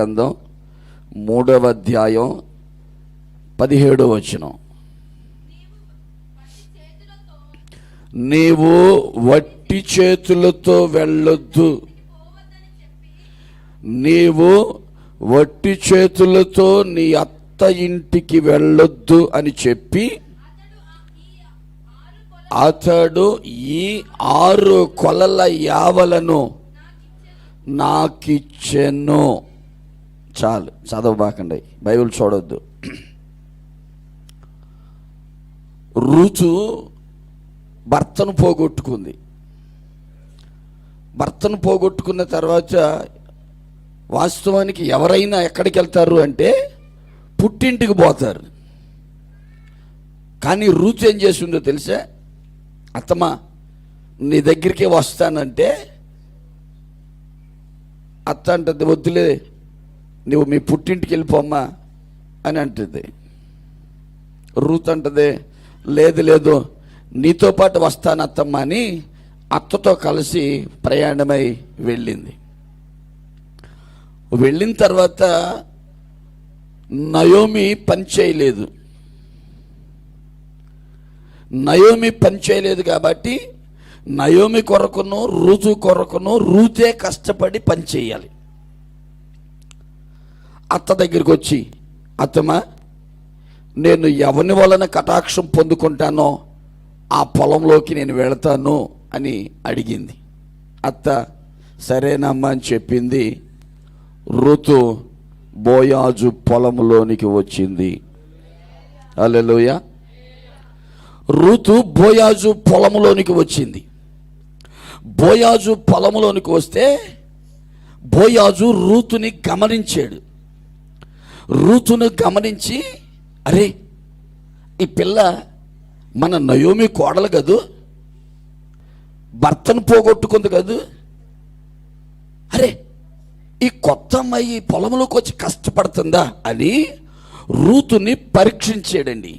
గ్రంథం 3వ అధ్యాయం 17వ వచనం. నీవు వట్టి చేతులతో వెళ్ళొద్దు, నీవు వట్టి చేతులతో నీ అత్త ఇంటికి వెళ్ళొద్దు అని చెప్పి అతడు ఈ 6 కొలల యావలను నాకిచ్చెను. చాలు, చదవబాకండి, బైబిల్ చూడొద్దు. రూతు భర్తను పోగొట్టుకుంది. భర్తను పోగొట్టుకున్న తర్వాత వాస్తవానికి ఎవరైనా ఎక్కడికి వెళ్తారు అంటే పుట్టింటికి పోతారు. కానీ రూతు ఏం చేసిందో తెలుసా? అత్తమ్మా నీ దగ్గరికి వస్తానంటే అత్త అంటుంది, వద్దులే నువ్వు మీ పుట్టింటికి వెళ్ళిపోమ్మా అని అంటుంది. రూతు అంటుంది, లేదు లేదు నీతో పాటు వస్తాను అత్తమ్మ అని అత్తతో కలిసి ప్రయాణమై వెళ్ళింది. వెళ్ళిన తర్వాత నయోమి పని చేయలేదు. నయోమి పని చేయలేదు కాబట్టి నయోమి కొరకును రూతు కొరకును రూతే కష్టపడి పని చేయాలి. అత్త దగ్గరికి వచ్చి, అత్తమ్మ నేను ఎవరి వలన కటాక్షం పొందుకుంటానో ఆ పొలంలోకి నేను వెళతాను అని అడిగింది. అత్త సరేనమ్మా అని చెప్పింది. రూతు బోయాజు పొలంలోనికి వచ్చింది. హల్లెలూయా. రూతు బోయాజు పొలంలోనికి వచ్చింది. బోయాజు పొలంలోనికి వస్తే బోయాజు రూతుని గమనించాడు. రూతును గమనించి, అరే ఈ పిల్ల మన నయోమి కోడలు కదూ, భర్తను పోగొట్టుకుంది కదూ, అరే ఈ కొత్త అమ్మాయి పొలంలోకి వచ్చి కష్టపడుతుందా అని రూతుని పరీక్షించాడండి.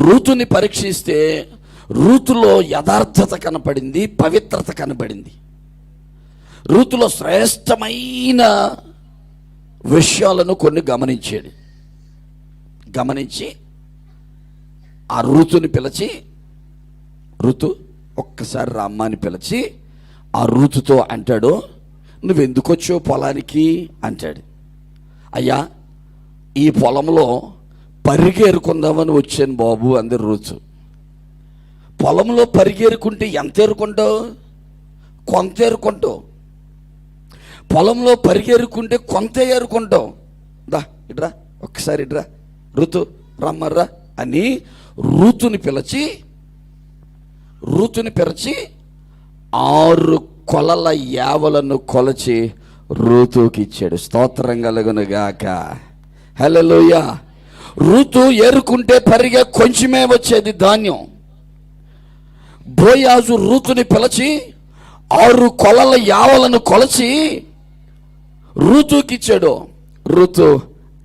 రూతుని పరీక్షిస్తే రూతులో యథార్థత కనపడింది, పవిత్రత కనపడింది. రూతులో శ్రేష్టమైన విషయాలను కొన్ని గమనించాడు. గమనించి ఆ రూతుని పిలిచి, రూతు ఒక్కసారి రామ్మ అని పిలిచి ఆ రూతుతో అంటాడు, నువ్వెందుకు వచ్చావు పొలానికి అంటాడు. అయ్యా ఈ పొలంలో పరిగేరుకుందామని వచ్చాను బాబు అంది రూతు. పొలంలో పరిగేరుకుంటే ఎంత ఏరుకుంటావు? కొంత ఏరుకుంటావు. పొలంలో పరిగెరుకుంటే కొంత ఏరుకుంటావు. దా ఇట్రా ఒక్కసారి, ఇట్రా ఋతు రమ్మర్రా అని రూతుని పిలిచి 6 కొలల యావలను కొలచి రూతుకి ఇచ్చాడు. స్తోత్రం కలుగును గాక. హల్లెలూయా. రూతు ఏరుకుంటే పరిగే కొంచెమే వచ్చేది ధాన్యం. బోయాజు రూతుని పిలిచి 6 కొలల యావలను కొలచి రూతుకి ఇచ్చాడు. రూతు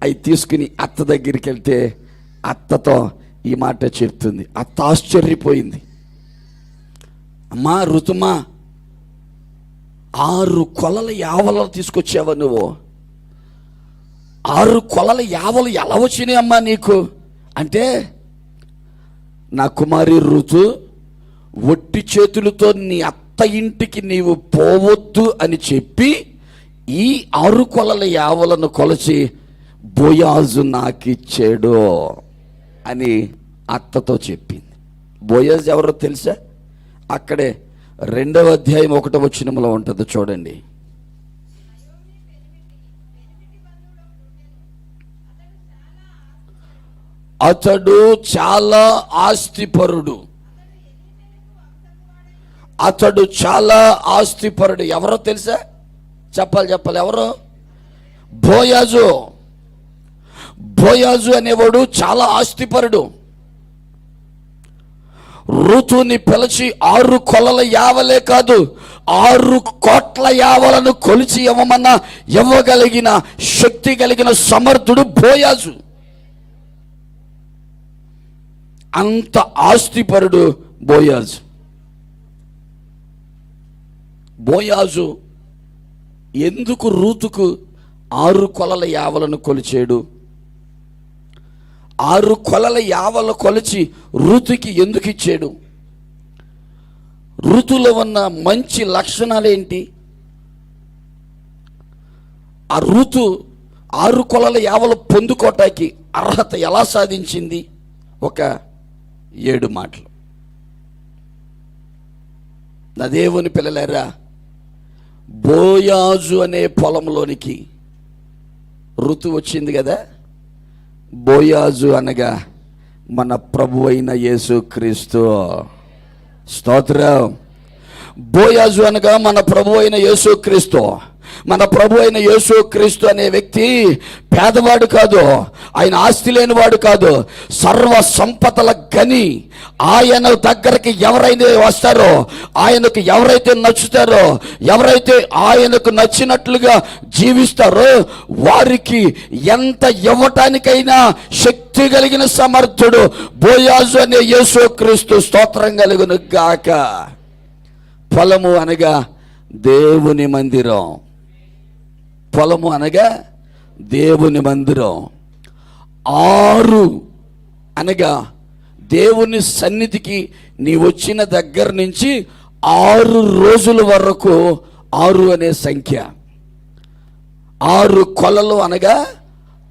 అవి తీసుకుని అత్త దగ్గరికి వెళ్తే అత్తతో ఈ మాట చెప్తుంది. అత్త ఆశ్చర్యపోయింది. అమ్మా ఋతుమా, 6 కొలల యావలు తీసుకొచ్చావా నువ్వు? 6 కొలల యావలు ఎలా వచ్చినాయి అమ్మా నీకు అంటే, నా కుమారి ఋతు, ఒట్టి చేతులతో నీ అత్త ఇంటికి నీవు పోవద్దు అని చెప్పి ఈ 6 కొలల యావలను కొలచి బోయాజు నాకిచ్చాడు అని అత్తతో చెప్పింది. బోయాజు ఎవరో తెలుసా? అక్కడే 2వ అధ్యాయం 1వ వచనంలో ఉంటుంది చూడండి. అతడు చాలా ఆస్తిపరుడు. అతడు చాలా ఆస్తిపరుడు. ఎవరో తెలుసా? చెప్పాలి ఎవరు? బోయాజు. బోయాజు అనేవాడు చాలా ఆస్తిపరుడు. ఋతుని పిలిచి 6 కొలల యావలే కాదు 6 కోట్ల యావలను కొలిచి ఇవ్వగలిగిన శక్తి కలిగిన సమర్థుడు బోయాజు. అంత ఆస్తిపరుడు బోయాజు. బోయాజు ఎందుకు రూతుకు 6 కొలల యావలను కొలిచాడు? 6 కొలల యావలు కొలిచి రూతుకి ఎందుకు ఇచ్చాడు? రూతులో ఉన్న మంచి లక్షణాలు ఏంటి? ఆ రూతు 6 కొలల యావలు పొందుకోవటానికి అర్హత ఎలా సాధించింది? ఒక 7 మాటలు. నా దేవుని పిల్లలారా, బోయాజు అనే పొలంలోనికి ఋతు వచ్చింది కదా. బోయాజు అనగా మన ప్రభు అయిన యేసుక్రీస్తు. స్తోత్రం. బోయాజు అనగా మన ప్రభు అయిన యేసుక్రీస్తు. మన ప్రభు అయిన యేసుక్రీస్తు అనే వ్యక్తి పేదవాడు కాదు, ఆయన ఆస్తి లేనివాడు కాదు, సర్వ సంపదల గని. ఆయన దగ్గరికి ఎవరైతే వస్తారో, ఆయనకు ఎవరైతే నచ్చుతారో, ఎవరైతే ఆయనకు నచ్చినట్లుగా జీవిస్తారో వారికి ఎంత ఇవ్వటానికైనా శక్తి కలిగిన సమర్థుడు బోయాజు అనే యేసుక్రీస్తు. స్తోత్రం కలుగును గాక. పొలము అనగా దేవుని మందిరం. పొలము అనగా దేవుని మందిరం. 6 అనగా దేవుని సన్నిధికి నీ వచ్చిన దగ్గర నుంచి 6 రోజుల వరకు 6 అనే సంఖ్య. 6 కొలలు అనగా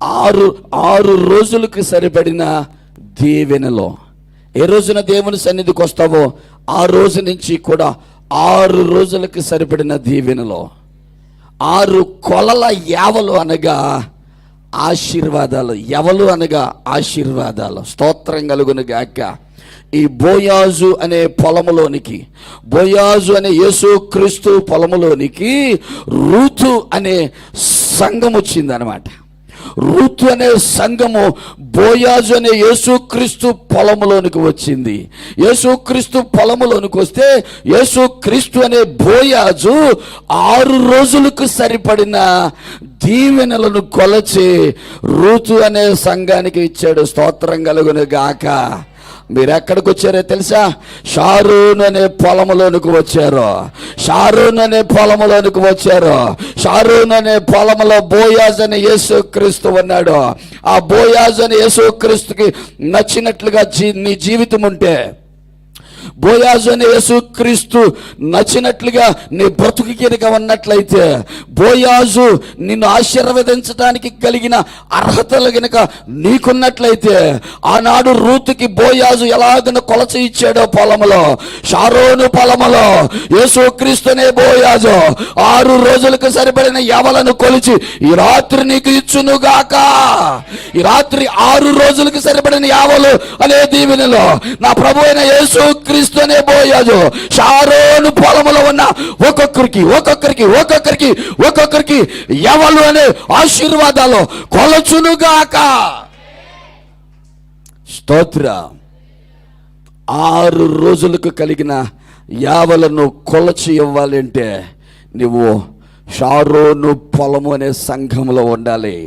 6 రోజులకు సరిపడిన దీవెనలో. ఏ రోజున దేవుని సన్నిధికి వస్తావో ఆ రోజు నుంచి కూడా 6 రోజులకు సరిపడిన దీవెనలో. 6 కొలల యావలు అనగా ఆశీర్వాదాలు. ఎవలు అనగా ఆశీర్వాదాలు. స్తోత్రం కలుగును గాక. ఈ బోయాజు అనే పొలములోనికి, బోయాజు అనే యేసుక్రీస్తు పొలములోనికి రూతు అనే సంఘం వచ్చింది అనమాట. రూతు అనే సంఘము బోయాజు అనే యేసుక్రీస్తు పొలములోనికి వచ్చింది. యేసుక్రీస్తు పొలములోనికి వస్తే యేసుక్రీస్తు అనే బోయాజు 6 రోజులకు సరిపడిన దీవెనలను కొలచి రూతు అనే సంఘానికి ఇచ్చాడు. స్తోత్రం కలుగును గాక. మీరు ఎక్కడికి వచ్చారో తెలుసా? షారూన్ అనే పొలములోనికి వచ్చారు. షారూన్ అనే పొలములోనికి వచ్చారు. షారూన్ అనే పొలములో బోయాజు అనే యేసుక్రీస్తు ఉన్నాడు. ఆ బోయాజు అనే యేసుక్రీస్తుకి నచ్చినట్లుగా నీ జీవితం ఉంటే, బోయాజు అనే యేసుక్రీస్తు నచ్చినట్లుగా నీ బ్రతుకు కనుక ఉన్నట్లయితే, బోయాజు నిన్ను ఆశీర్వదించడానికి కలిగిన అర్హతలు గనుక నీకున్నట్లయితే, ఆనాడు రూతుకి బోయాజు ఎలాగన కొలచ ఇచ్చాడో పొలములో, షారోను పొలములో యేసుక్రీస్తు అనే బోయాజు 6 రోజులకు సరిపడిన యవలను కొలిచి ఈ రాత్రి నీకు ఇచ్చునుగాక. ఈ రాత్రి 6 రోజులకు సరిపడిన యావలు అనే దీవెనలో నా ప్రభు అయిన యేసుక్రీస్తు అనే బోయాజు షారోను పొలములో ఉన్న ఒక్కొక్కరికి ఎవలు అనే ఆశీర్వాదాలు కొలచునుగాక. స్తోత్ర. 6 రోజులకు కలిగిన యావలను కొలచి ఇవ్వాలంటే నువ్వు షారోను పొలము అనే సంఘంలో ఉండాలి.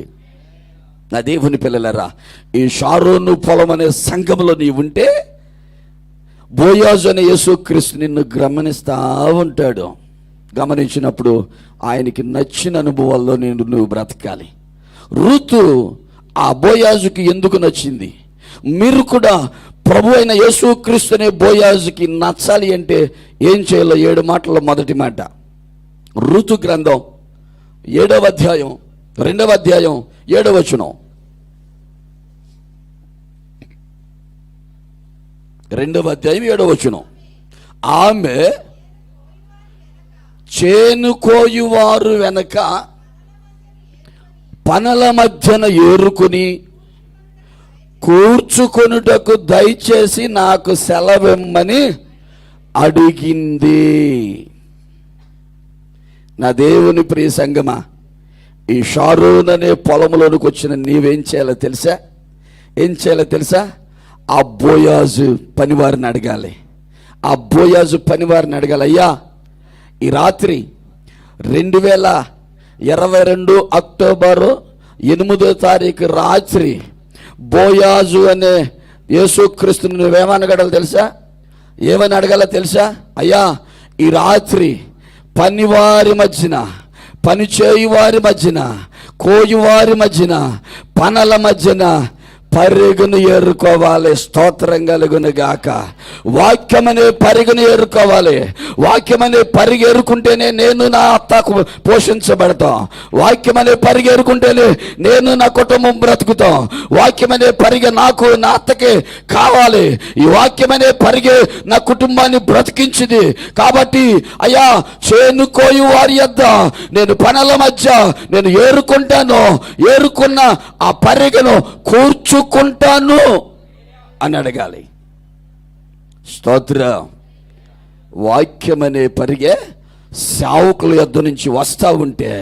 నా దేవుని పిల్లలారా, ఈ షారోను పొలం అనే సంఘంలో నీవు ఉంటే బోయాజు అనే యేసుక్రీస్తు నిన్ను గమనిస్తూ ఉంటాడు. గమనించినప్పుడు ఆయనకి నచ్చిన అనుభవాల్లో నువ్వు బ్రతకాలి. రూతు ఆ బోయాజుకి ఎందుకు నచ్చింది? మీరు కూడా ప్రభు అయిన యేసుక్రీస్తు అనే బోయాజుకి నచ్చాలి అంటే ఏం చేయాలో 7 మాటల్లో మొదటి మాట. రూతు గ్రంథం 7వ అధ్యాయం 2వ అధ్యాయం 7వ వచనం. 2వ అధ్యాయం 7వ వచనం. ఆమె చేను కోయువారు వెనక పనల మధ్యన ఏరుకుని కూర్చుకొనుటకు దయచేసి నాకు సెలవిమ్మని అడిగింది. నా దేవుని ప్రియ సంగమా, ఈ షారోన్ అనే పొలంలోనికి వచ్చిన నీవేం చేయాలో తెలుసా? ఏం చేయాలో తెలుసా? ఆ బోయాజు పనివారిని అడగాలి. ఆ బోయాజు పనివారిని అడగాలి, అయ్యా ఈ రాత్రి 2022 అక్టోబరు 8వ తారీఖు రాత్రి బోయాజు అనే యేసుక్రీస్తుని నువ్వేమని అడగాలో తెలుసా? ఏమని అడగాలో తెలుసా? అయ్యా ఈ రాత్రి పనివారి మధ్యన పనిచేయు వారి మధ్యన, కోయువారి మధ్యన, పనల మధ్యన పరిగెను ఏరుకోవాలి. స్తోత్రం కలుగును గాక. వాక్యమనే పరిగెను ఏరుకోవాలి. వాక్యమనే పరిగె ఏరుకుంటేనే నేను నా అత్తకు పోషించబడతాం. వాక్యమనే పరిగె ఏరుకుంటేనే నేను నా కుటుంబం బ్రతుకుతాం. వాక్యమనే పరిగె నాకు నా అత్తకి కావాలి. ఈ వాక్యమనే పరిగె నా కుటుంబాన్ని బ్రతికించింది. కాబట్టి అయ్యా, చేను కోయు వారి యొద్ద నేను పనుల మధ్య నేను ఏరుకుంటాను, ఏరుకున్న ఆ పరిగెను కూర్చుకుంటాను అని అడగాలి. స్తోత్రం. వాక్యమనే పరిగే సేవకుల యొద్ద నుంచి వస్తా ఉంటే,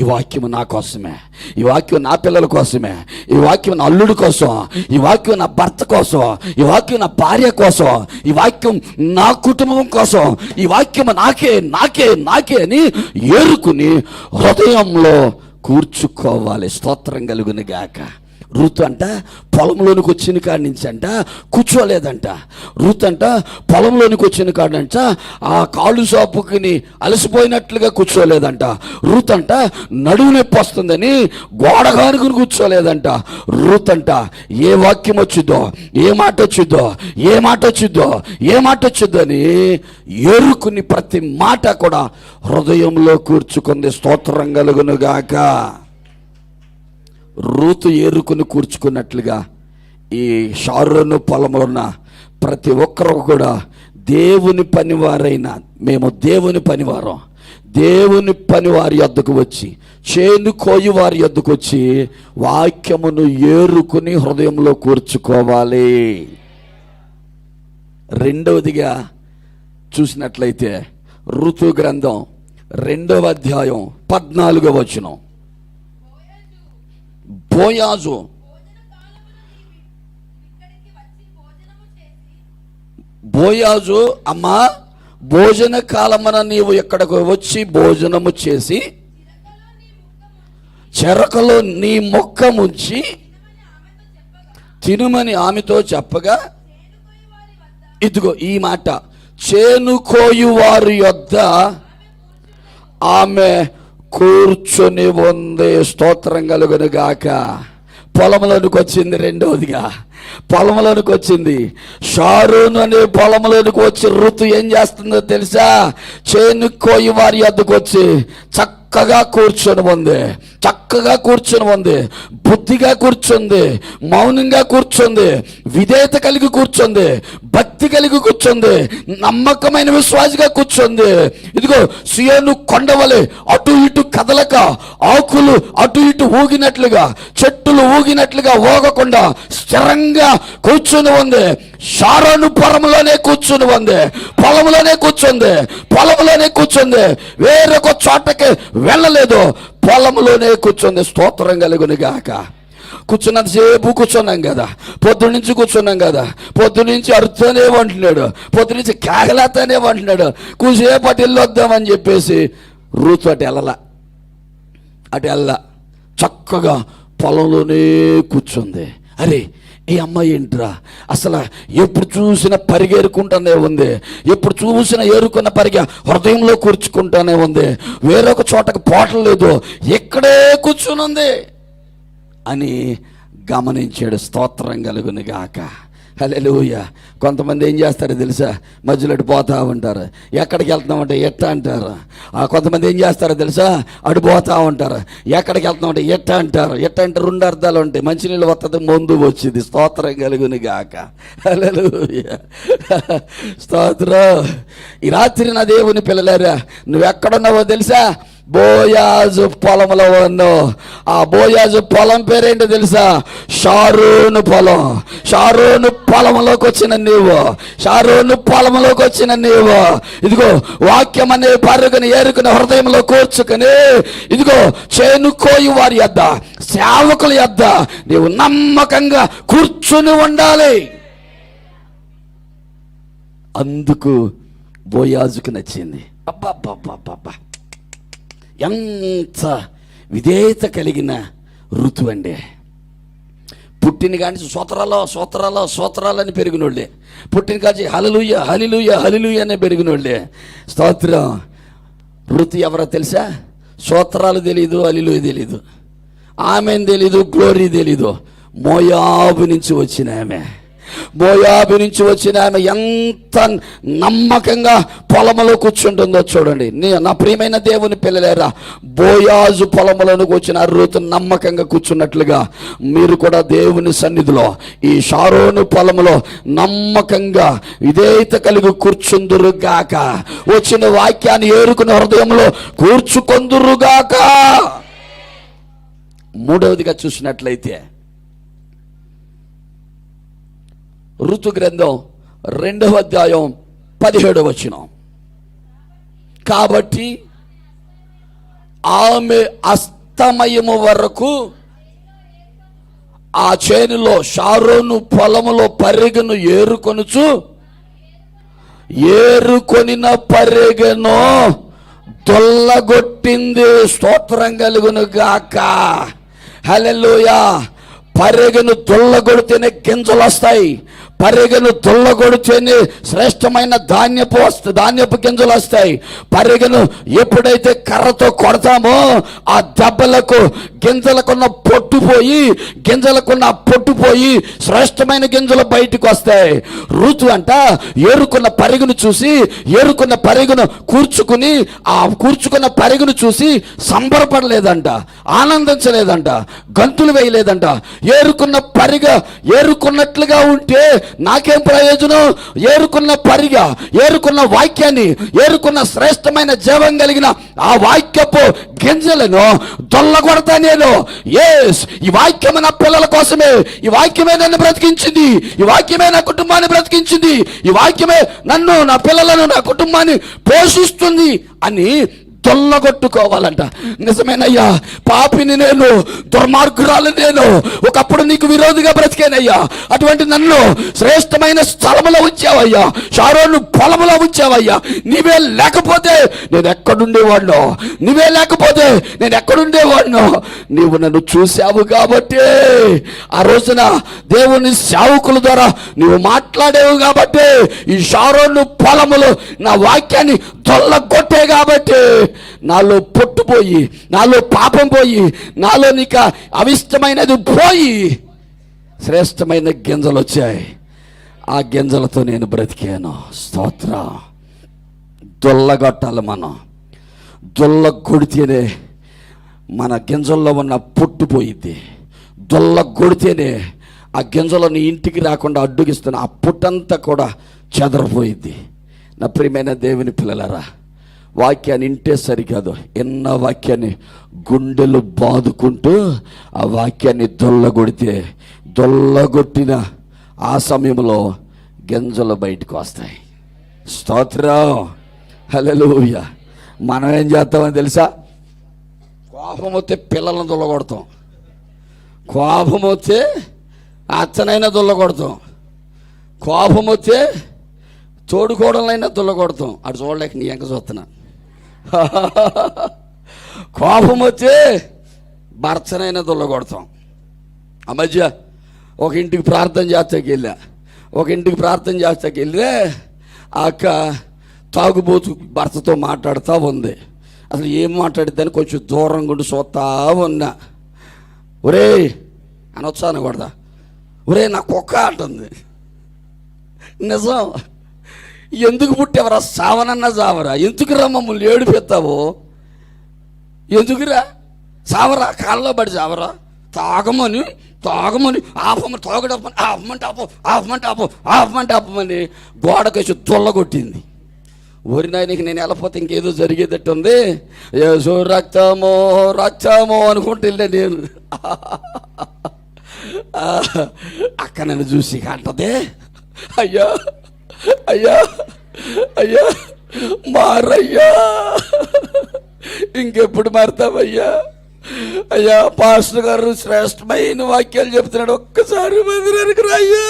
ఈ వాక్యం నా కోసమే, ఈ వాక్యం నా పిల్లల కోసమే, ఈ వాక్యం నా అల్లుడి కోసం, ఈ వాక్యం నా భర్త కోసం, ఈ వాక్యం నా భార్య కోసం, ఈ వాక్యం నా కుటుంబం కోసం, ఈ వాక్యం నాకే నాకే నాకే అని ఏరుకుని హృదయంలో కూర్చుకోవాలి. స్తోత్రం కలుగును గాక. రూతు అంట పొలంలోనికి వచ్చిన కాడి నుంచి అంట కూర్చోలేదంట. రూతు అంట పొలంలోనికి వచ్చిన కాడంట ఆ కాళ్ళు షాపుకి అలసిపోయినట్లుగా కూర్చోలేదంట. రూతు అంట నడుము నొప్పి వస్తుందని గోడగానుకుని కూర్చోలేదంట. రూతు అంట ఏ వాక్యం వచ్చిద్దో, ఏ మాట వచ్చిద్దో, ఏ మాట వచ్చిద్దో, ఏ మాట వచ్చిద్దో అని ఏరుకుని ప్రతి మాట కూడా హృదయంలో కూర్చుకుంది. స్తోత్రం కలుగును గాక. రూతు ఏరుకుని కూర్చుకున్నట్లుగా ఈ షారోను పొలంలో ఉన్న ప్రతి ఒక్కరు కూడా దేవుని పనివారైన మేము దేవుని పనివారం, దేవుని పనివారి యొద్దకు వచ్చి, చేను కోయి వారి యొద్దకు వచ్చి వాక్యమును ఏరుకుని హృదయంలో కూర్చుకోవాలి. రెండవదిగా చూసినట్లయితే ఋతు గ్రంథం 2వ అధ్యాయం 14వ వచనం. బోయాజు బోయాజు అమ్మా, భోజన కాలమున నీవు ఇక్కడకు వచ్చి భోజనము చేసి చెరకలో నీ మొక్క ముంచి తినుమని ఆమెతో చెప్పగా, ఇదిగో ఈ మాట, చేను కోయు వారి యొద్ద ఆమె కూర్చొని ఉంది. స్తోత్రం కలుగును గాక. పొలంలోనికి వచ్చింది. రెండవదిగా పొలంలోనికి వచ్చింది. షారోను అనే పొలంలోనికి వచ్చి ఋతు ఏం చేస్తుందో తెలుసా? చేను కోయి వారి యొద్దకు వచ్చి చక్కగా కూర్చొని ఉంది, చక్కగా కూర్చొని ఉంది, బుద్ధిగా కూర్చుంది, మౌనంగా కూర్చుంది, విధేయత కలిగి కూర్చుంది, భక్తి కలిగి కూర్చుంది, నమ్మకమైన విశ్వాసిగా కూర్చుంది. ఇదిగో సియోను కొండవలే అటు ఇటు కదలక, ఆకులు అటు ఇటు ఊగినట్లుగా, చెట్టులు ఊగినట్లుగా ఊగకుండా స్థిరంగా కూర్చుని ఉంది. షారోను పొలంలోనే కూర్చుని ఉంది, పొలంలోనే కూర్చుంది, పొలంలోనే కూర్చుంది. వేరొక చోటకి వెళ్ళలేదు, పొలంలోనే కూర్చుంది. స్తోత్రం కలుగును గాక. కూర్చున్నంతసేపు కూర్చున్నాం కదా, పొద్దున్నుంచి కూర్చున్నాం కదా, పొద్దునుంచి అరుతూనే అంటున్నాడు, పొద్దునుంచి కేకలేతనే అంటున్నాడు. కూసేపు అటు వెళ్ళొద్దామని చెప్పేసి రూతు అటు వెళ్ళ చక్కగా పొలంలోనే కూర్చుంది. అరే, ఈ అమ్మాయి ఏంట్రా అసలు ఎప్పుడు చూసినా పరిగెరుకుంటానే ఉంది, ఎప్పుడు చూసినా ఏరుకున్న పరిగె హృదయంలో కూర్చుకుంటానే ఉంది, వేరొక చోటకు పోవట్లేదు, ఇక్కడే కూర్చుని ఉంది అని గమనించాడు. స్తోత్రం కలుగును గాక. హల్లెలూయా. కొంతమంది ఏం చేస్తారో తెలుసా? మధ్యలో పోతా ఉంటారు. ఎక్కడికి వెళ్తున్నామంటే ఎట్ట అంటారు. కొంతమంది ఏం చేస్తారో తెలుసా? అటు పోతా ఉంటారు. ఎక్కడికి వెళ్తున్నామంటే ఎట్ట అంటారు. ఎట్ట అంటే 2 అర్థాలు ఉంటాయి. మంచినీళ్ళు వస్తుంది, ముందు వచ్చింది. స్తోత్రం కలుగును గాక. హల్లెలూయా. స్తోత్రం. ఈ రాత్రి నా దేవుని పిల్లలారా, నువ్వు ఎక్కడున్నావో తెలుసా? బోయాజు పొలంలో ఉన్నావు. ఆ బోయాజు పొలం పేరేంటో తెలుసా? షారోను పొలం. షారోను పొలంలోకి వచ్చిన నీవు, షారోను పొలంలోకి వచ్చిన నీవు ఇదిగో వాక్యం అనే పరుగుని ఏరుకుని హృదయంలో కూర్చుకుని, ఇదిగో చేను కోయి వారి యొద్ద, సేవకుల యొద్ద నీవు నమ్మకంగా కూర్చుని ఉండాలి. అందుకు బోయాజుకు నచ్చింది. అబ్బా, ఎంత విధేయత కలిగిన ఋతు అండి. పుట్టిన కానీ సూత్రాలని పెరిగినోళ్ళే, పుట్టిన కాచి హల్లెలూయా హల్లెలూయా హల్లెలూయా అనే పెరిగినోళ్ళే. స్తోత్రం. ఋతు ఎవరో తెలుసా? స్తోత్రాలు తెలీదు, హల్లెలూయా తెలీదు, ఆమెను తెలీదు, గ్లోరీ తెలీదు. మోయాబు నుంచి వచ్చిన ఆమె, మోయాబు నుంచి వచ్చిన ఆమె ఎంత నమ్మకంగా పొలములో కూర్చుంటుందో చూడండి. నా ప్రియమైన దేవుని పిల్లలేరా, బోయాజు పొలములోనికి వచ్చిన రూతు నమ్మకంగా కూర్చున్నట్లుగా మీరు కూడా దేవుని సన్నిధిలో ఈ షారోను పొలములో నమ్మకంగా విధేయత కలిగి కూర్చుందురుగాక. వచ్చిన వాక్యాన్ని ఏరుకున్న హృదయంలో కూర్చుకొందురుగాక. మూడవదిగా చూసినట్లయితే ఋతు గ్రంథం 2వ అధ్యాయం 17వ వచనం. కాబట్టి ఆమె అస్తమయము వరకు ఆ చేనులో షారోను పొలములో పరిగెను ఏరుకొనిన పరిగెను దొల్లగొట్టింది. స్తోత్రం కలుగును గాక. హల్లెలూయా. పరిగెను దొల్లగొడితేనే గింజలు వస్తాయి. పరిగెను దొల్లగొడితేనే శ్రేష్టమైన ధాన్యపు గింజలు వస్తాయి. పరిగెను ఎప్పుడైతే కర్రతో కొడతామో ఆ దెబ్బలకు గింజలకున్న పొట్టు పోయి శ్రేష్టమైన గింజలు బయటకు వస్తాయి. ఋతు అంట ఏరుకున్న పరిగెను కూర్చుకున్న పరిగెను చూసి సంబరపడలేదంట, ఆనందించలేదంట, గంతులు వేయలేదంట. ఏరుకున్నట్లుగా ఉంటే నాకేం ప్రయోజనం? ఏరుకున్న వాక్యాన్ని, ఏరుకున్న శ్రేష్టమైన జీవం కలిగిన ఆ వాక్యపు గింజలను దొల్లగొడతా నేను. ఈ వాక్యమే నా పిల్లల కోసమే, ఈ వాక్యమే నన్ను బ్రతికించింది, ఈ వాక్యమే నా కుటుంబాన్ని బ్రతికించింది, ఈ వాక్యమే నన్ను, నా పిల్లలను, నా కుటుంబాన్ని పోషిస్తుంది అని దొల్లగొట్టుకోవాలంట. నిజమేనయ్యా, పాపిని నేను, దుర్మార్గురాలు నేను, ఒకప్పుడు నీకు విరోధిగా బ్రతికేనయ్యా. అటువంటి నన్ను శ్రేష్టమైన స్థలములో ఉంచావయ్యా, షారోను పొలములో ఉంచావయ్యా. నీవే లేకపోతే నేను ఎక్కడుండేవాడినో, నీవు నన్ను చూశావు కాబట్టి, ఆ రోజున దేవుని సేవకుల ద్వారా నీవు మాట్లాడేవు కాబట్టి, ఈ షారోను పొలములో నా వాక్యాన్ని దొల్లగొట్టే కాబట్టి నాలో పొట్టుపోయి, నాలో పాపం పోయి, నాలో నీకు అవిష్టమైనది పోయి శ్రేష్టమైన గింజలు వచ్చాయి. ఆ గింజలతో నేను బ్రతికాను. స్తోత్రం. దొల్లగొట్టాలి మనం. దొల్లగొడితేనే మన గింజల్లో ఉన్న పొట్టు పోయిద్ది. దొల్లగొడితేనే ఆ గింజలను ఇంటికి రాకుండా అడ్డుగిస్తున్న ఆ పొట్టంతా కూడా చెదరపోయిద్ది. నా ప్రియమైన దేవుని పిల్లలారా, వాక్యాన్ని ఇంటే సరికాదు, ఎన్న వాక్యాన్ని గుండెలు బాదుకుంటూ ఆ వాక్యాన్ని దొల్లగొట్టిన ఆ సమయంలో గింజలు బయటకు వస్తాయి. స్తోత్రం. హల్లెలూయా. మనం ఏం చేస్తామని తెలుసా? కోపం వస్తే పిల్లలను దొల్లగొడతాం, కోపం వస్తే అచ్చనైనా దొల్లగొడతాం, కోపం వస్తే తోడుకోవడంలైనా దొల్లగొడతాం. అటు చూడలేక నీ ఎంక చూస్తున్నా. కోపం వచ్చి భర్తనైనా దొల్లగొడతాం. ఆ మధ్య ఒక ఇంటికి ప్రార్థన చేస్తాకి వెళ్ళే ఆ అక్క తాగుబోతు భర్తతో మాట్లాడుతూ ఉంది. అసలు ఏం మాట్లాడిద్దని కొంచెం దూరం గుండి చూస్తా ఉన్నా. ఒరే అనొచ్చాను కూడా, ఒరే నా కుక్క అంటుంది. నిజం. ఎందుకు పుట్టేవరా? సావనన్నా సావరా? ఎందుకురా మమ్మల్ని ఏడిపెత్తావు? ఎందుకురా? సావరా, కాళ్ళలో పడి సావరా? తాగమని ఆపమంటే ఆపమని గోడకేసి దొల్లగొట్టింది. ఊరి నాయనకి నేను వెళ్ళపోతే ఇంకేదో జరిగేటట్టు ఉంది. ఏసో రక్తమో అనుకుంటే వెళ్ళా నేను. అక్క నన్ను చూసి అంటదే, అయ్యా మారయ్యా, ఇంకెప్పుడు మారుతావయ్యా? అయ్యా పాస్టర్ గారు శ్రేష్టమైన వాక్యాలు చెప్తున్నాడు, ఒక్కసారి మందిరానికి రాయ్యా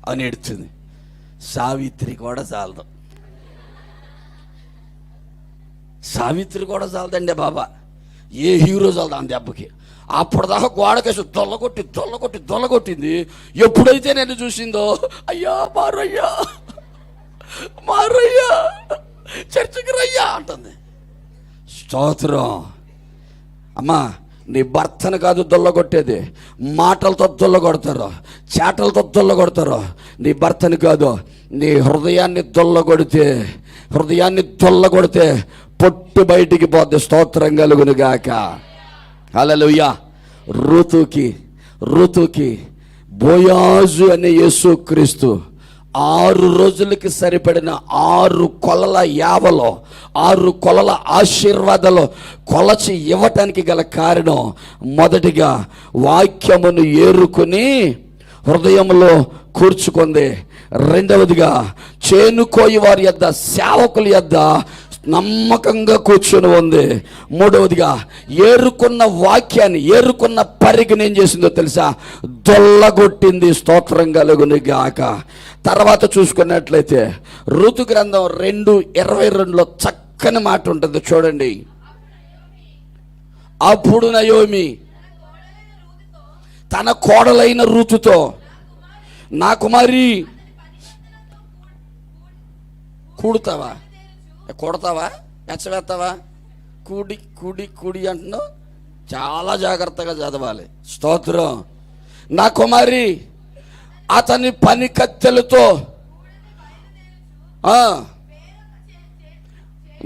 అని ఏడ్చింది. సావిత్రి కూడా చాలదండి బాబా. ఏ హీరో చాలదు అంత దెబ్బకి. అప్పటిదాకా గోడకేసి దొల్లగొట్టింది. ఎప్పుడైతే నేను చూసిందో, అయ్యా మారయ్యా చర్చికి రయ్యా అంటుంది. స్తోత్రం. అమ్మా, నీ భర్తను కాదు దొల్లగొట్టేది, మాటలతో దొల్లగొడతారు, చేటలతో దొల్లగొడతారు. నీ భర్తను కాదు, నీ హృదయాన్ని దొల్లగొడితే పొట్టు బయటికి పోతే. స్తోత్రం కలుగును గాక. హల్లెలూయా. ఋతుకి బోయాజు అనే యేసుక్రీస్తు 6 రోజులకి సరిపడిన 6 కొలల యావలో 6 కొలల ఆశీర్వాదాలు కొలచి ఇవ్వటానికి గల కారణం, మొదటిగా వాక్యమును ఏరుకుని హృదయంలో కూర్చుకుంది. రెండవదిగా చేనుకోయి వారి యొద్ద, సేవకుల యొద్ద నమ్మకంగా కూర్చొని ఉంది. మూడవదిగా ఏరుకున్న వాక్యాన్ని, ఏరుకున్న పరిగిని ఏం చేసిందో తెలుసా? దొల్లగొట్టింది. స్తోత్రం కలుగును గాక. తర్వాత చూసుకున్నట్లయితే ఋతు గ్రంథం 2:22లో చక్కని మాట ఉంటుంది చూడండి. అప్పుడు నయోమి తన కోడలైన ఋతుతో, నా కుమారి, కూడుతావా, కొడతావా, ఎచ్చవేస్తావా, కూడి అంటున్నావు. చాలా జాగ్రత్తగా చదవాలి. స్తోత్రం. నా కుమారి, అతని పని కత్తెలతో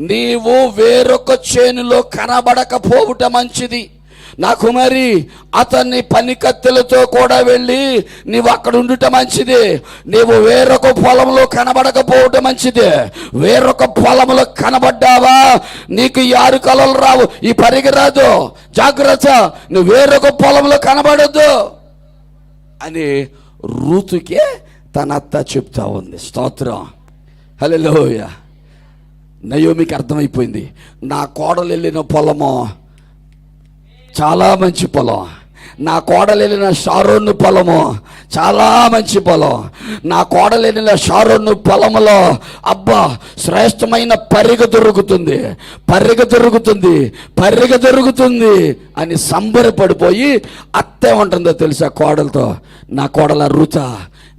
నీవు వేరొక చేనులో కనబడకపోవుట మంచిది. నా కుమారి, అతన్ని పని కత్తెలతో కూడా వెళ్ళి నీవు అక్కడ ఉండుట మంచిది. నీవు వేరొక పొలంలో కనబడకపోవటం మంచిది. వేరొక పొలంలో కనబడ్డావా, నీకు ఈ 6 కలలు రావు, ఈ పరిగి రాదు. జాగ్రత్త, నువ్వు వేరొక పొలంలో కనబడద్దు అని ఋతుకే తన అత్త చెప్తా ఉంది. స్తోత్రం. హల్లెలూయా. నయోమికి అర్థమైపోయింది, నా కోడలు వెళ్ళిన పొలము చాలా మంచి పొలం, నా కోడలు వెళ్ళిన షారోను పొలము చాలా మంచి పొలం, నా కోడలు వెళ్ళిన షారోను పొలములో అబ్బా శ్రేష్టమైన పరిగ దొరుకుతుంది అని సంబరపడిపోయి అత్తే ఉంటుందో తెలుసా కోడలతో, నా కోడల రుచ,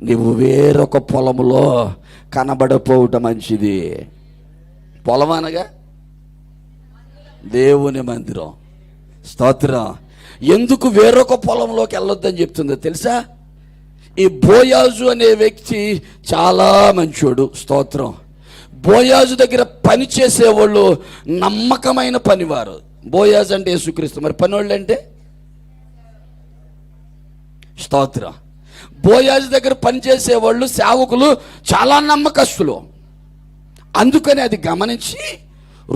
నీవు వేరొక పొలములో కనబడపోవటం మంచిది. పొలం అనగా దేవుని మందిరం. స్తోత్రం. ఎందుకు వేరొక పొలంలోకి వెళ్ళొద్దని చెప్తుందో తెలుసా? ఈ బోయాజు అనే వ్యక్తి చాలా మంచోడు. స్తోత్రం. బోయాజు దగ్గర పని చేసేవాళ్ళు నమ్మకమైన పనివారు. బోయాజు అంటే యేసుక్రీస్తు, మరి పనివాళ్ళు అంటే స్తోత్రం. బోయాజు దగ్గర పనిచేసేవాళ్ళు, సేవకులు చాలా నమ్మకస్తులు. అందుకని అది గమనించి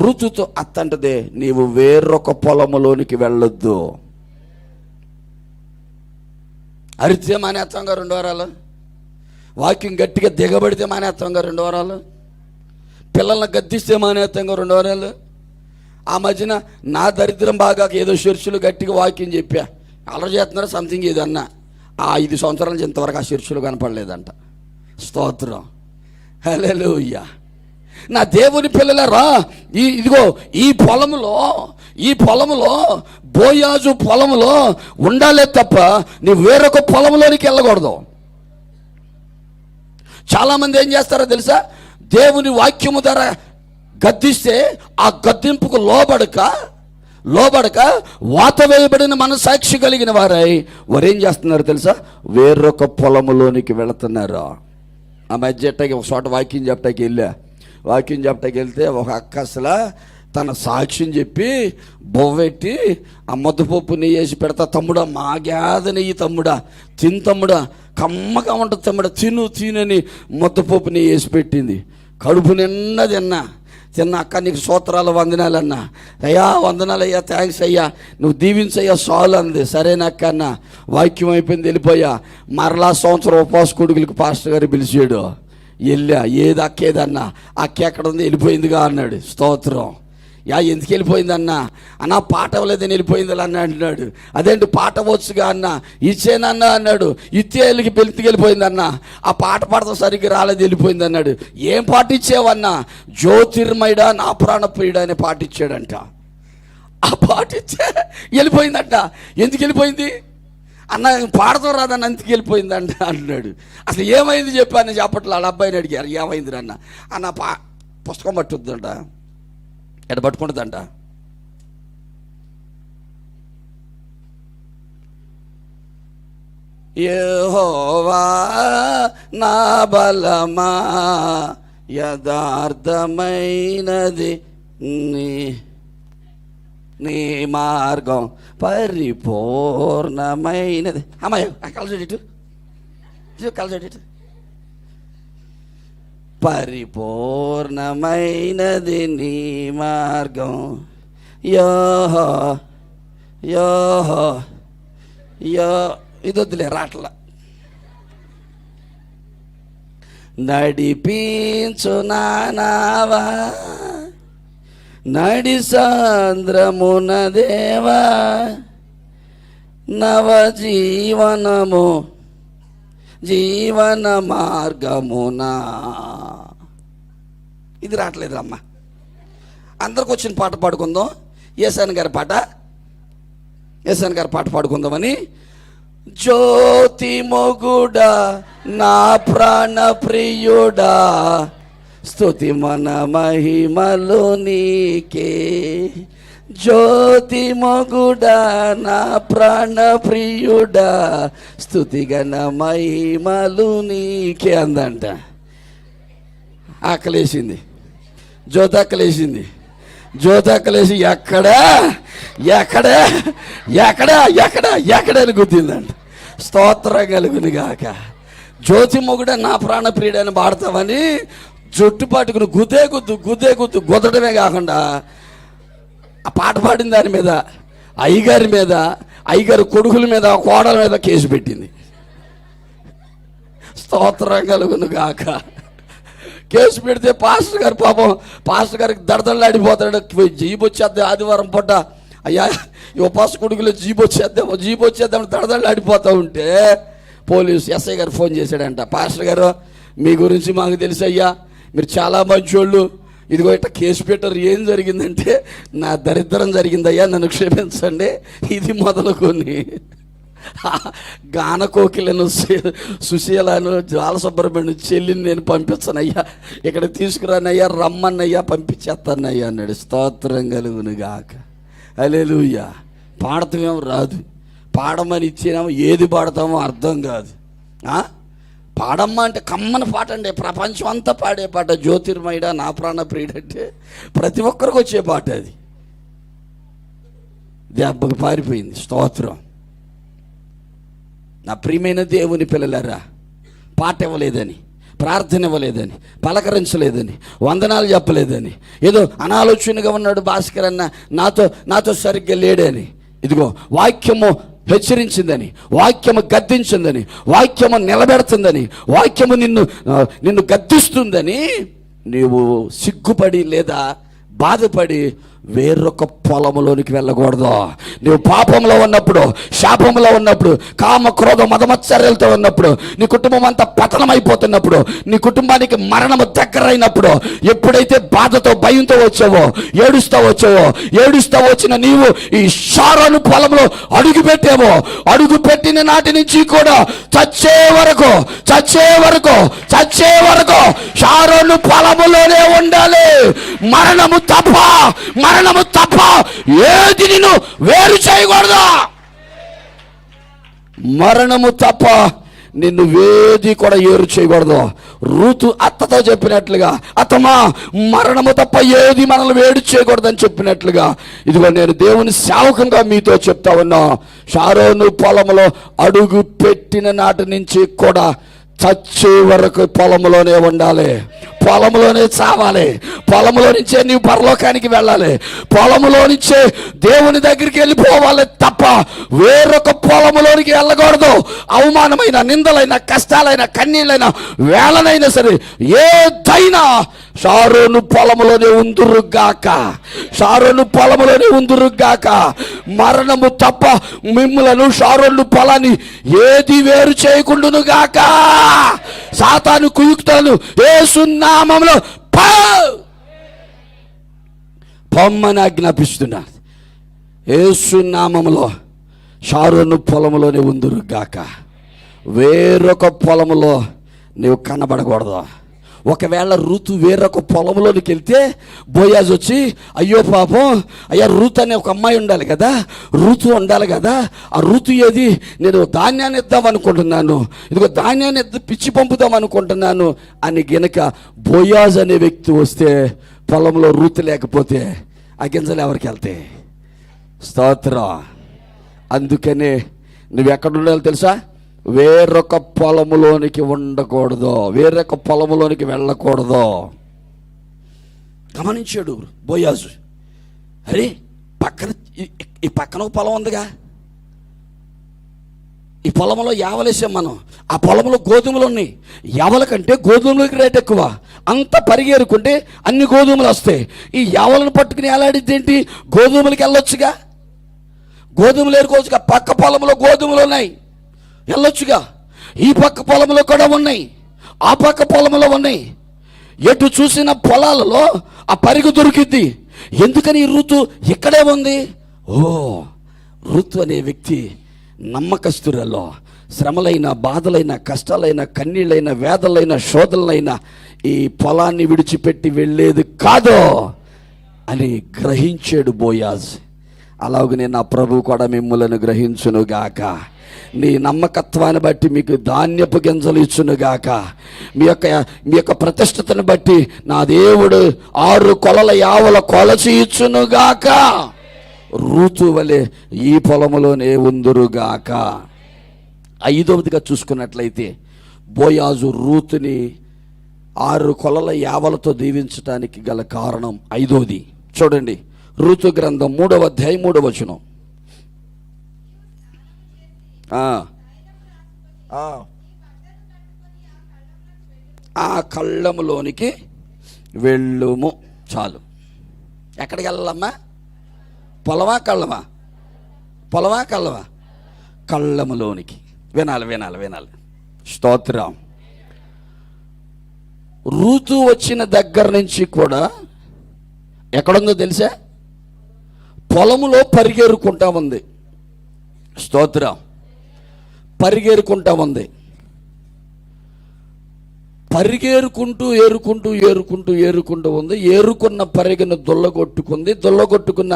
ఋతుతో అత్తంటదే, నీవు వేరొక పొలములోనికి వెళ్ళొద్దు. అరితే మానేత్తంగా 2 వారాలు, వాక్యం గట్టిగా దిగబడితే మానేత్తంగా 2 వారాలు, పిల్లల్ని గద్దిస్తే మానేత్తంగా 2 వారాలు. ఆ మధ్యన నా దరిద్రం బాగా ఏదో చర్చిలు గట్టిగా వాక్యం చెప్పా, అలర్ చేస్తున్నారో సంథింగ్ ఏదన్నా, ఆ 5 సంవత్సరాల నుంచి ఇంతవరకు ఆ చర్చిలు కనపడలేదంట. స్తోత్రం. హల్లెలూయా. నా దేవుని పిల్లలారా, ఇదిగో ఈ పొలములో బోయాజు పొలములో ఉండాలే తప్ప నీ వేరొక పొలంలోనికి వెళ్ళకూడదు. చాలామంది ఏం చేస్తారో తెలుసా? దేవుని వాక్యము ద్వారా గద్దిస్తే ఆ గద్దింపుకు లోబడక వాత వేయబడిన మనసాక్షి కలిగిన వారు ఏం చేస్తున్నారు తెలుసా? వేరొక పొలములోనికి వెళుతున్నారు. ఆ మధ్య ఒక చోట వాక్యం చెప్పటానికి వెళ్తే ఒక అక్క అసలు తన సాక్ష్యం చెప్పి బొవ్వెట్టి ఆ ముద్దపప్పు నెయ్యి వేసి పెడతా, తమ్ముడా మా గ్యాద నెయ్యి తమ్ముడా, తిను తమ్ముడా, కమ్మగా ఉంటుంది తమ్ముడా, తినని ముద్దపప్పు నెయ్యి వేసి పెట్టింది. కడుపు నిండా తిన్న అక్క, నీకు స్తోత్రాలు వందనాలన్నా. అయ్యా వందనాలు అయ్యా, థ్యాంక్స్ అయ్యా, నువ్వు దీవించయ్యా చాలు అంది. సరేనక్క అన్న, వాక్యం అయిపోయింది, వెళ్ళిపోయా. మరలా సంవత్సరం ఉపవాస కొడుకులకు పాస్టర్ గారు పిలిచాడు. వెళ్ళా, ఏది అక్కేదన్నా, అక్క ఎక్కడ ఉంది, వెళ్ళిపోయిందిగా అన్నాడు. స్తోత్రం. ఎందుకు వెళ్ళిపోయిందన్నా? అన్న పాట అవ్వలేదని వెళ్ళిపోయింది అన్న అంటున్నాడు. అదేంటి పాట వచ్చుగా అన్న, ఇచ్చేనన్నా అన్నాడు. ఇచ్చేళ్ళకి పెళ్లికి వెళ్ళిపోయిందన్నా. ఆ పాట పాడతా సరిగ్గా రాలేదు, వెళ్ళిపోయింది అన్నాడు. ఏం పాట ఇచ్చేవన్నా? జ్యోతిర్మయుడా నా ప్రాణప్రియుడా అనే పాట ఇచ్చాడంట. ఆ పాట ఇచ్చే వెళ్ళిపోయిందంట. ఎందుకు వెళ్ళిపోయింది అన్న? పాడతాం రాదన్న, అందుకు వెళ్ళిపోయిందంట అంటున్నాడు. అసలు ఏమైంది చెప్పాను చెప్పట్లా. వాళ్ళ అబ్బాయిని అడిగారు, ఏమైంది అన్న? పుస్తకం పట్టుద్దంట, ఎడ పట్టుకుంటుందంట, యెహోవా నా బలమా, యథార్థమైనది నీ మార్గం పరిపూర్ణమైనది. అమ్మాయి కలిసి కలిసి పరిపూర్ణమైనది నీ మార్గం. యోహో యోహో యో ఇది వద్దులే రాట్ల. నడిపించు నానావా నడి సాంద్రమున దేవా, నవ జీవనము జీవన మార్గమునా. ఇది రావట్లేదు అమ్మ. అందరికి వచ్చిన పాట పాడుకుందాం. యేసన్ గారి పాట, యేసన్ గారి పాట పాడుకుందామని. జ్యోతి మొగుడా నా ప్రాణ ప్రియుడా, స్తుతి మన మహిమలు నీకే. జ్యోతి మొగుడా నా ప్రాణ ప్రియుడా, స్తుతిగణ మహిమలు నీకే అందంట. ఆకలేసింది, జ్యోతి ఆకలేసింది. జ్యోతి ఆకలేసి ఎక్కడా ఎక్కడా ఎక్కడా ఎక్కడా ఎక్కడని గుద్దిందంట. స్తోత్రం కలుగును గాక. జ్యోతి మొగుడా నా ప్రాణ ప్రియుడని పాడతామని జుట్టు పట్టుకుని గుద్దే గుద్దు గుద్దడమే కాకుండా ఆ పాట పాడిన దాని మీద అయ్యగారి మీద, అయ్యగారి కొడుకుల మీద, కోడల మీద కేసు పెట్టింది. స్తోత్రం కలుగును గాక. కేసు పెడితే పాస్టర్ గారు పాపం, పాస్టర్ గారికి దడదళ్ళాడిపోతాడు. జీబు వచ్చేద్దాం ఆదివారం పూట, అయ్యా ఈ ఉపాస కొడుకులో జీబు వచ్చేద్దాం దడదళ్ళాడిపోతూ ఉంటే పోలీసు ఎస్ఐ గారు ఫోన్ చేశాడంట. పాస్టర్ గారు మీ గురించి మాకు తెలుసు అయ్యా, మీరు చాలా మంచోళ్ళు, ఇదిగో ఇట్లా కేసు పెట్టారు. ఏం జరిగిందంటే నా దరిద్రం జరిగిందయ్యా, నన్ను క్షమించండి. ఇది మొదలుకొని గానకోకిలను, సుశీలను, బాలసుబ్రహ్మణ్యం చెల్లిని నేను పంపించనయ్యా, ఇక్కడ తీసుకురానయ్యా, రమ్మన్నయ్యా, పంపించేస్తానయ్యా అన్నాడు. స్తోత్రం కలుగును గాక. హల్లెలూయా. పాడతామేమో రాదు, పాడమని ఇచ్చినామో ఏది పాడతామో అర్థం కాదు. పాడమ్మా అంటే కమ్మని పాట అండి, ప్రపంచం అంతా పాడే పాట. జ్యోతిర్మయుడా నా ప్రాణ ప్రియుడు అంటే ప్రతి ఒక్కరికి వచ్చే పాట. అది దెబ్బకు పారిపోయింది. స్తోత్రం. నా ప్రియమైన దేవుని పిల్లలారా, పాట ఇవ్వలేదని, ప్రార్థన ఇవ్వలేదని, పలకరించలేదని, వందనాలు చెప్పలేదని, ఏదో అనాలోచనగా ఉన్నాడు భాస్కర్ అన్న, నాతో సరిగ్గా లేడని, ఇదిగో వాక్యము హెచ్చరించిందని, వాక్యము గద్దించిందని, వాక్యము నిలబెడుతుందని, వాక్యము నిన్ను గద్దిస్తుందని నీవు సిగ్గుపడి లేదా బాధపడి వేరొక పొలంలోనికి వెళ్ళకూడదు. నువ్వు పాపంలో ఉన్నప్పుడు, శాపంలో ఉన్నప్పుడు, కామ క్రోధ మదమత్సర్యాలతో ఉన్నప్పుడు, నీ కుటుంబం అంతా పతనమైపోతున్నప్పుడు, నీ కుటుంబానికి మరణము దగ్గరైనప్పుడు, ఎప్పుడైతే బాధతో భయంతో వచ్చావో, ఏడుస్తా వచ్చిన నీవు ఈ షారోను పొలంలో అడుగు పెట్టిన నాటి నుంచి కూడా చచ్చే వరకు షారోను పొలములోనే ఉండాలి. మరణము తప్ప ఏది నిన్ను వేరు చేయకూడదు. మరణము తప్ప నిన్ను వేది కూడా ఏరు చేయకూడదు. రూతు అత్తతో చెప్పినట్లుగా, అత్తమా మరణము తప్ప ఏది మనల్ని వేడి చేయకూడదని చెప్పినట్లుగా, ఇదిగో నేను దేవుని సేవకంగా మీతో చెప్తా ఉన్నా, షారోను పొలంలో అడుగు పెట్టిన నాటి నుంచి కూడా చచ్చే వరకు పొలంలోనే ఉండాలి, పొలంలోనే చావాలి, పొలంలో నుంచే నీవు పరలోకానికి వెళ్ళాలి, పొలంలో నుంచే దేవుని దగ్గరికి వెళ్ళిపోవాలి తప్ప వేరొక పొలంలోనికి వెళ్ళకూడదు. అవమానమైన, నిందలైన, కష్టాలైన, కన్నీళ్ళైన, వేళనైనా సరే ఏదైనా షారోను పొలములోనే ఉందురుగాక. మరణము తప్ప మిమ్ములను షారోను పొలాన్ని ఏది వేరు చేయకుండును గాక. సాతాను కుయుక్తలను యేసు నామములో పొమ్మని ఆజ్ఞాపిస్తున్నా. యేసు నామములో షారోను పొలములోనే ఉందురుగాక. వేరొక పొలములో నీవు కనబడకూడదు. ఒకవేళ రూతు వేరొక పొలంలోనికి వెళ్తే బోయాజ్ వచ్చి, అయ్యో పాపం, అయ్యా రూతు అనే ఒక అమ్మాయి ఉండాలి కదా, రూతు ఉండాలి కదా, ఆ రూతు ఏది, నేను ధాన్యాన్ని ఇద్దాం అనుకుంటున్నాను, ఇదిగో ధాన్యాన్ని పిచ్చి పంపుదాం అనుకుంటున్నాను అని గనక బోయాజ్ అనే వ్యక్తి వస్తే, పొలంలో రూతు లేకపోతే ఆ గింజలు ఎవరికి వెళ్తాయి? స్తోత్రం. అందుకనే నువ్వు ఎక్కడ ఉండాలో తెలుసా? వేరొక పొలములోనికి ఉండకూడదు, వేరొక పొలములోనికి వెళ్ళకూడదు. గమనించాడు బోయాజు. అరే పక్కన ఈ పక్కన ఒక పొలం ఉందిగా, ఈ పొలంలో యావలేసాం మనం, ఆ పొలంలో గోధుమలు ఉన్నాయి, యావల కంటే గోధుమలకి రేట్ ఎక్కువ, అంత పరిగెరుకుంటే అన్ని గోధుమలు వస్తాయి. ఈ యావలను పట్టుకుని ఎలాడిద్ది ఏంటి? గోధుమలకి వెళ్ళొచ్చుగా, గోధుమలు ఏరుకోవచ్చుగా, పక్క పొలంలో గోధుమలు ఉన్నాయి, వెళ్ళొచ్చుగా. ఈ పక్క పొలంలో కూడా ఉన్నాయి, ఆ పక్క పొలంలో ఉన్నాయి, ఎటు చూసిన పొలాలలో ఆ పరిగు దొరికిద్ది. ఎందుకని ఈ ఋతు ఇక్కడే ఉంది? ఓ, ఋతు అనే వ్యక్తి నమ్మకస్తులలో శ్రమలైన, బాధలైన, కష్టాలైన, కన్నీళ్ళైన, వేదలైన, శోధనలైన ఈ పొలాన్ని విడిచిపెట్టి వెళ్ళేది కాదు అని గ్రహించాడు బోయాజ్. అలాగనే నా ప్రభు కూడా మిమ్ములను గ్రహించునుగాక. నీ నమ్మకత్వాన్ని బట్టి మీకు ధాన్యపు గింజలు ఇచ్చునుగాక. మీ యొక్క ప్రతిష్టతను బట్టి నా దేవుడు 6 కొలల యావల కొలచి ఇచ్చునుగాక. రూతు వలె ఈ పొలములోనే ఉందురుగాక. 5వదిగా చూసుకున్నట్లయితే బోయాజు రూతుని 6 కొలల యావలతో దీవించడానికి గల కారణం 5వది చూడండి. రూతు గ్రంథం 3వ అధ్యాయం 3వ వచనం. ఆ కళ్ళములోనికి వెళ్ళుము. చాలు. ఎక్కడికి వెళ్ళాలమ్మా? పొలమా కళ్ళమా? పొలమా కళ్ళమా? కళ్ళములోనికి. వినాలి వినాలి వినాలి. స్తోత్రం. రూతు వచ్చిన దగ్గర నుంచి కూడా ఎక్కడుందో తెలుసా? పొలములో పరిగెరుకుంటా ఉంది. స్తోత్రం. పరిగెరుకుంటా ఉంది. పరిగేరుకుంటూ ఏరుకుంటూ ఉంది. ఏరుకున్న పరిగెను దొల్లగొట్టుకుంది. దొల్లగొట్టుకున్న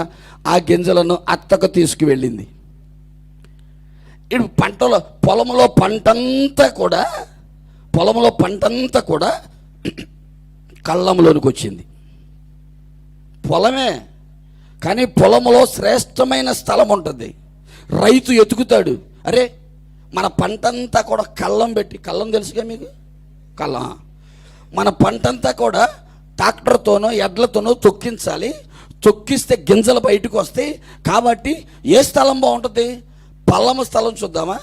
ఆ గింజలను అత్తకు తీసుకువెళ్ళింది. ఇప్పుడు పొలంలో పంటంతా కూడా కళ్ళంలోనికి వచ్చింది. పొలమే, కానీ పొలంలో శ్రేష్టమైన స్థలం ఉంటుంది. రైతు ఎతుకుతాడు, అరే మన పంటంతా కూడా కళ్ళం పెట్టి, కళ్ళం తెలుసుగా మీకు? కళ్ళం. మన పంటంతా కూడా ట్రాక్టర్తోనో ఎడ్లతోనో తొక్కించాలి. తొక్కిస్తే గింజలు బయటకు వస్తాయి. కాబట్టి ఏ స్థలం బాగుంటుంది? పల్లము స్థలం చూద్దామా?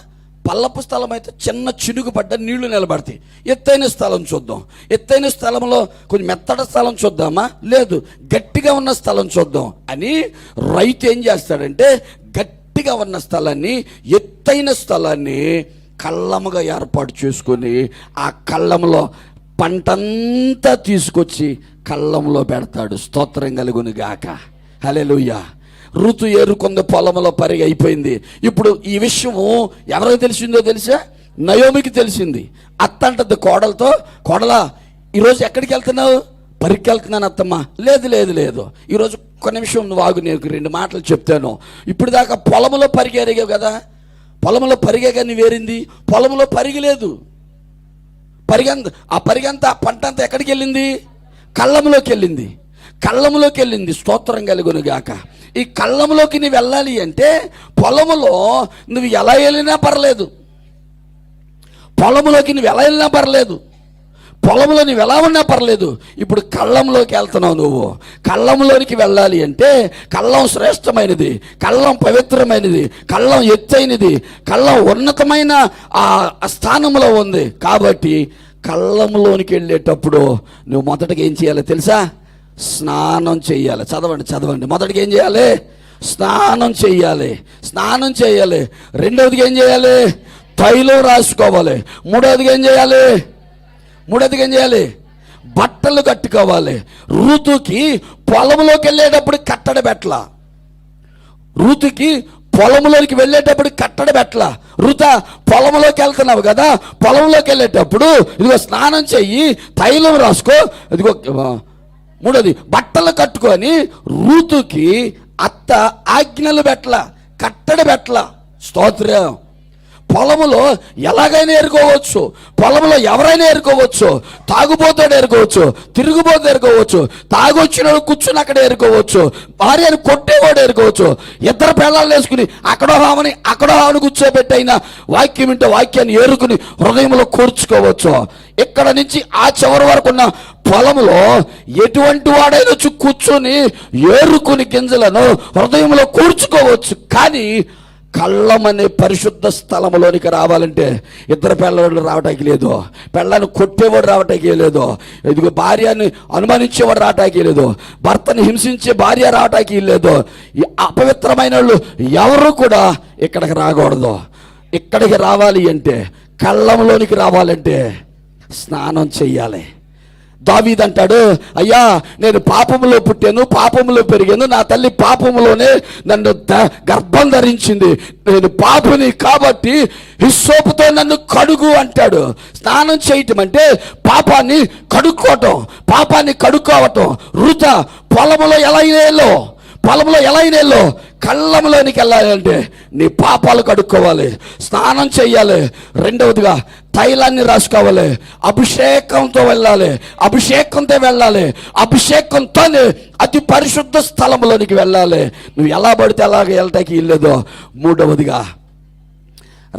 పల్లపు స్థలం అయితే చిన్న చినుగు పడ్డ నీళ్లు నిలబడతాయి. ఎత్తైన స్థలం చూద్దాం. ఎత్తైన స్థలంలో కొంచెం మెత్తటి స్థలం చూద్దామా? లేదు, గట్టిగా ఉన్న స్థలం చూద్దాం అని రైతు ఏం చేస్తాడంటే గట్టిగా ఉన్న స్థలాన్ని, ఎత్తైన స్థలాన్ని కళ్ళముగా ఏర్పాటు చేసుకొని ఆ కళ్ళంలో పంటంతా తీసుకొచ్చి కళ్ళంలో పెడతాడు. స్తోత్రం కలుగును గాక. హల్లెలూయా. ఋతు ఏరుకొంద పొలంలో పరిగి అయిపోయింది. ఇప్పుడు ఈ విషయము ఎవరికి తెలిసిందో తెలుసా? నయోమికి తెలిసింది. అత్త అంటది కోడలతో, కోడలా ఈరోజు ఎక్కడికి వెళ్తున్నావు? పరిగి వెళ్తున్నాను అత్తమ్మ. లేదు లేదు లేదు, ఈరోజు ఒక్క నిమిషం నువ్వు ఆగు, నేను 2 మాటలు చెప్తాను. ఇప్పుడు దాకా పొలంలో పరిగెరిగావు కదా, పొలంలో పరిగేగా నువ్వేరింది. పొలంలో పరిగలేదు. ఆ పరిగంతా పంట అంతా ఎక్కడికి వెళ్ళింది? కళ్ళంలోకి వెళ్ళింది. కళ్ళంలోకి వెళ్ళింది. స్తోత్రం కలుగును గాక. ఈ కళ్ళంలోకి నువ్వు వెళ్ళాలి అంటే పొలములో నువ్వు ఎలా వెళ్ళినా పర్లేదు. పొలంలోకి నువ్వు ఎలా వెళ్ళినా పర్లేదు. పొలంలో నువ్వు ఎలా ఉన్నా పర్లేదు. ఇప్పుడు కళ్ళంలోకి వెళ్తున్నావు. నువ్వు కళ్ళంలోనికి వెళ్ళాలి అంటే కళ్ళం శ్రేష్టమైనది, కళ్ళం పవిత్రమైనది, కళ్ళం ఎత్తైనది, కళ్ళం ఉన్నతమైన ఆ స్థానంలో ఉంది. కాబట్టి కళ్ళంలోనికి వెళ్ళేటప్పుడు నువ్వు మొదటగా ఏం చేయాలో తెలుసా? స్నానం చేయాలి. చదవండి. మొదటిగా ఏం చేయాలి? స్నానం చేయాలి. రెండవదిగా ఏం చేయాలి? తైలం రాసుకోవాలి. మూడవదిగా ఏం చేయాలి? బట్టలు కట్టుకోవాలి. ఋతుకి పొలంలోకి వెళ్ళేటప్పుడు కట్టడి పెట్టల. ఋతుకి పొలంలోకి వెళ్ళేటప్పుడు కట్టడి పెట్టలా. రుత పొలంలోకి వెళ్తున్నావు కదా, పొలంలోకి వెళ్ళేటప్పుడు ఇదిగో స్నానం చెయ్యి, తైలం రాసుకో, ఇదిగో మూడోది బట్టలు కట్టుకొని రూతుకి అత్త ఆజ్ఞలు పెట్టలా, కట్టడి పెట్టలా. స్తోత్రం. పొలములో ఎలాగైనా ఏరుకోవచ్చు, పొలంలో ఎవరైనా ఏరుకోవచ్చు, తాగుబోతాడు ఏరుకోవచ్చు, తిరుగుబోతు ఏరుకోవచ్చు, తాగొచ్చినాడు కూర్చుని అక్కడ ఏరుకోవచ్చు, భార్యను కొట్టేవాడు ఏరుకోవచ్చు, ఇద్దరు పిల్లలు వేసుకుని అక్కడో హామని కూర్చోబెట్టయినా వాక్యం వింటే వాక్యాన్ని ఏరుకుని హృదయంలో కూర్చుకోవచ్చు. ఇక్కడ నుంచి ఆ చివరి వరకు ఉన్న పొలంలో ఎటువంటి వాడైనా వచ్చి కూర్చొని ఏరుకుని గింజలను హృదయంలో కూర్చుకోవచ్చు. కానీ కళ్ళమనే పరిశుద్ధ స్థలంలోనికి రావాలంటే ఇద్దరు పిల్లలు రావటానికి లేదు, పిల్లని కొట్టేవాడు రావటానికి లేదు, ఇదిగో భార్యని అనుమానించేవాడు రావటానికి లేదు, భర్తని హింసించే భార్య రావటానికి లేదు. ఈ అపవిత్రమైన వాళ్ళు ఎవరు కూడా ఇక్కడికి రాకూడదు. ఇక్కడికి రావాలి అంటే, కళ్ళంలోనికి రావాలంటే స్నానం చెయ్యాలి. దావీదు అంటాడు, అయ్యా నేను పాపములో పుట్టాను, పాపములో పెరిగాను, నా తల్లి పాపములోనే నన్ను గర్భం ధరించింది, నేను పాపిని కాబట్టి హిస్సోపుతో నన్ను కడుగు అంటాడు. స్నానం చేయటం అంటే పాపాన్ని కడుక్కోవటం, పాపాన్ని కడుక్కోవటం. రుత పొలంలో ఎలా అయినా కళ్ళంలోనికి వెళ్ళాలంటే నీ పాపాలు కడుక్కోవాలి, స్నానం చెయ్యాలి. రెండవదిగా తైలాన్ని రాసుకోవాలి, అభిషేకంతో వెళ్ళాలి, అభిషేకంతోనే అతి పరిశుద్ధ స్థలంలోనికి వెళ్ళాలి. నువ్వు ఎలా పడితే అలాగ వెళ్ళటానికి ఇల్లేదో. మూడవదిగా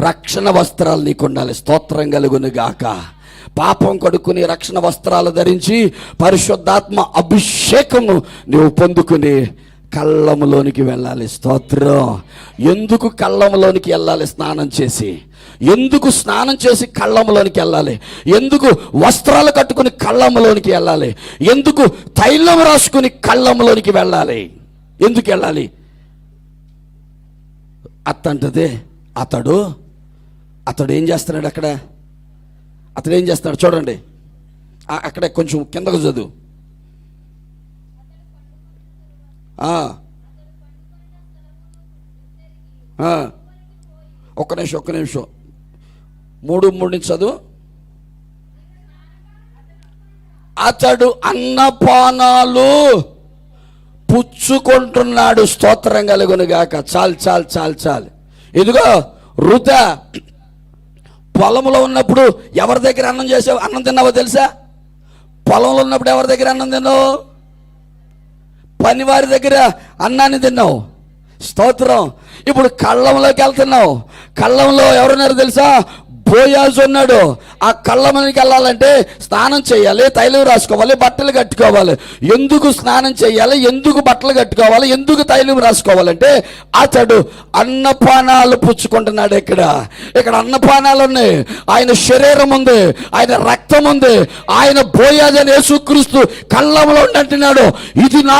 రక్షణ వస్త్రాలు నీకు ఉండాలి. స్తోత్రం కలుగును గాక. పాపం కడుక్కుని రక్షణ వస్త్రాలు ధరించి పరిశుద్ధాత్మ అభిషేకము నువ్వు పొందుకుని కళ్ళములోనికి వెళ్ళాలి. స్తోత్రం. ఎందుకు కళ్ళములోనికి వెళ్ళాలి? ఎందుకు స్నానం చేసి కళ్ళములోనికి వెళ్ళాలి? ఎందుకు వస్త్రాలు కట్టుకుని కళ్ళములోనికి వెళ్ళాలి? ఎందుకు తైలం రాసుకుని కళ్ళములోనికి వెళ్ళాలి? ఎందుకు వెళ్ళాలి? అత్తంటదే అతడు ఏం చేస్తున్నాడు అక్కడ? అతడు ఏం చేస్తున్నాడు చూడండి, అక్కడ కొంచెం కిందకు చదువు. ఒక్క నిమిషం 3 నుంచి చదువు. అతడు అన్నపానాలు పుచ్చుకుంటున్నాడు. స్తోత్రం కలుగును గాక. చాలు. ఇదిగో రుత పొలంలో ఉన్నప్పుడు ఎవరి దగ్గర అన్నం తిన్నావో తెలుసా? పొలంలో ఉన్నప్పుడు ఎవరి దగ్గర అన్నం తిన్నావు? పనివారి దగ్గర అన్నాన్ని తిన్నావు. స్తోత్రం. ఇప్పుడు కళ్ళంలోకి వెళ్తున్నావు. కళ్ళంలో ఎవరున్నారు తెలుసా? బోయాజు ఉన్నాడు. ఆ కళ్ళంలోకి వెళ్ళాలంటే స్నానం చేయాలి, తైలం రాసుకోవాలి, బట్టలు కట్టుకోవాలి. ఎందుకు స్నానం చేయాలి, ఎందుకు బట్టలు కట్టుకోవాలి, ఎందుకు తైలం రాసుకోవాలంటే అతడు అన్నపానాలు పుచ్చుకుంటున్నాడు. ఇక్కడ అన్నపానాలు ఉన్నాయి. ఆయన శరీరం ఉంది, ఆయన రక్తం ఉంది. ఆయన బోయాజు అని యేసుక్రీస్తు కళ్ళంలో అంటున్నాడు, ఇది నా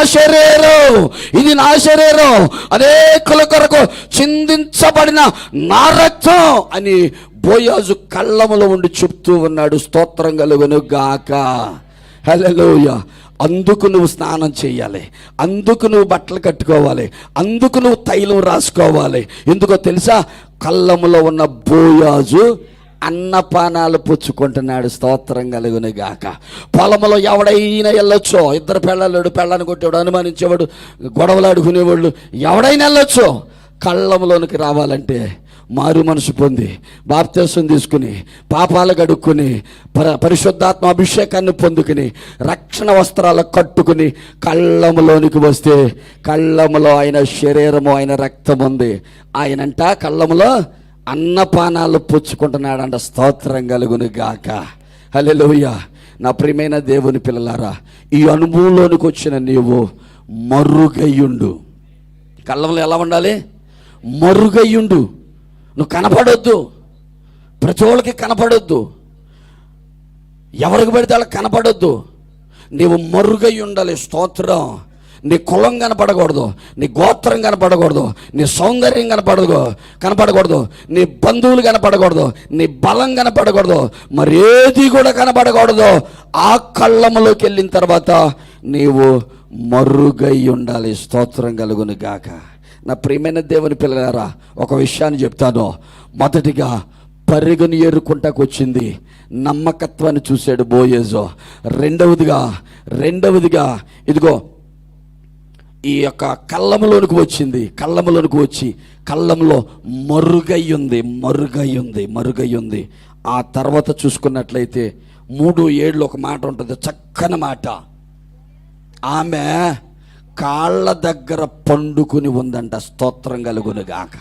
శరీరం, అనేకుల కొరకు చిందించబడిన నా రక్తం అని బోయాజు కళ్ళములో ఉండి చెప్తూ ఉన్నాడు. స్తోత్రం కలుగును గాక. హల్లెలూయా. అందుకు నువ్వు స్నానం చేయాలి, అందుకు నువ్వు బట్టలు కట్టుకోవాలి, అందుకు నువ్వు తైలం రాసుకోవాలి. ఎందుకో తెలుసా? కళ్ళములో ఉన్న బోయాజు అన్నపానాలు పుచ్చుకుంటున్నాడు. స్తోత్రం కలుగును గాక. పొలంలో ఎవడైనా వెళ్ళొచ్చు. ఇద్దరు పెళ్ళాన్ని కొట్టేవాడు, అనుమానించేవాడు, గొడవలు ఆడుకునేవాళ్ళు ఎవడైనా వెళ్ళొచ్చు. కళ్ళంలోనికి రావాలంటే మారు మనసు పొంది బాప్తిసం తీసుకుని పాపాలు కడుక్కుని పరిశుద్ధాత్మ అభిషేకాన్ని పొందుకుని రక్షణ వస్త్రాలు కట్టుకుని కళ్ళములోనికి వస్తే కళ్ళములో ఆయన శరీరము, ఆయన రక్తం ఉంది. ఆయనంట కళ్ళములో అన్నపానాలు పుచ్చుకుంటున్నాడంట. స్తోత్రం కలుగును గాక. హల్లెలూయా. నా ప్రియమైన దేవుని పిల్లలారా, ఈ అనుభవంలోనికి వచ్చిన నీవు మరుగయ్యుండు. కళ్ళంలో ఎలా ఉండాలి? మరుగయ్యుండు. నువ్వు కనపడొద్దు, ప్రతి ఒళ్ళకి కనపడొద్దు, ఎవరికి పడితే వాళ్ళకి కనపడొద్దు. నీవు మరుగై ఉండాలి. స్తోత్రం. నీ కులం కనపడకూడదు, నీ గోత్రం కనపడకూడదు, నీ సౌందర్యం కనపడకూడదు, నీ బంధువులు కనపడకూడదు, నీ బలం కనపడకూడదు, మరేది కూడా కనపడకూడదు. ఆ కళ్ళములోకి వెళ్ళిన తర్వాత నీవు మరుగై ఉండాలి. స్తోత్రం కలుగును గాక. నా ప్రియమైన దేవుని పిల్లలారా, ఒక విషయాన్ని చెప్తాను. మొదటిగా పరిగెను ఏరుకుంటాకు వచ్చింది నమ్మకత్వాన్ని చూశాడు బోయేజు. రెండవదిగా ఇదిగో ఈ యొక్క కళ్ళంలోనికి వచ్చింది. కళ్ళంలోనికి వచ్చి కళ్ళంలో మరుగయ్యుంది. ఆ తర్వాత చూసుకున్నట్లయితే 3:7 ఒక మాట ఉంటుంది, చక్కని మాట. ఆమె కాళ్ళ దగ్గర పండుకుని ఉందంట. స్తోత్రం కలుగునుగాక.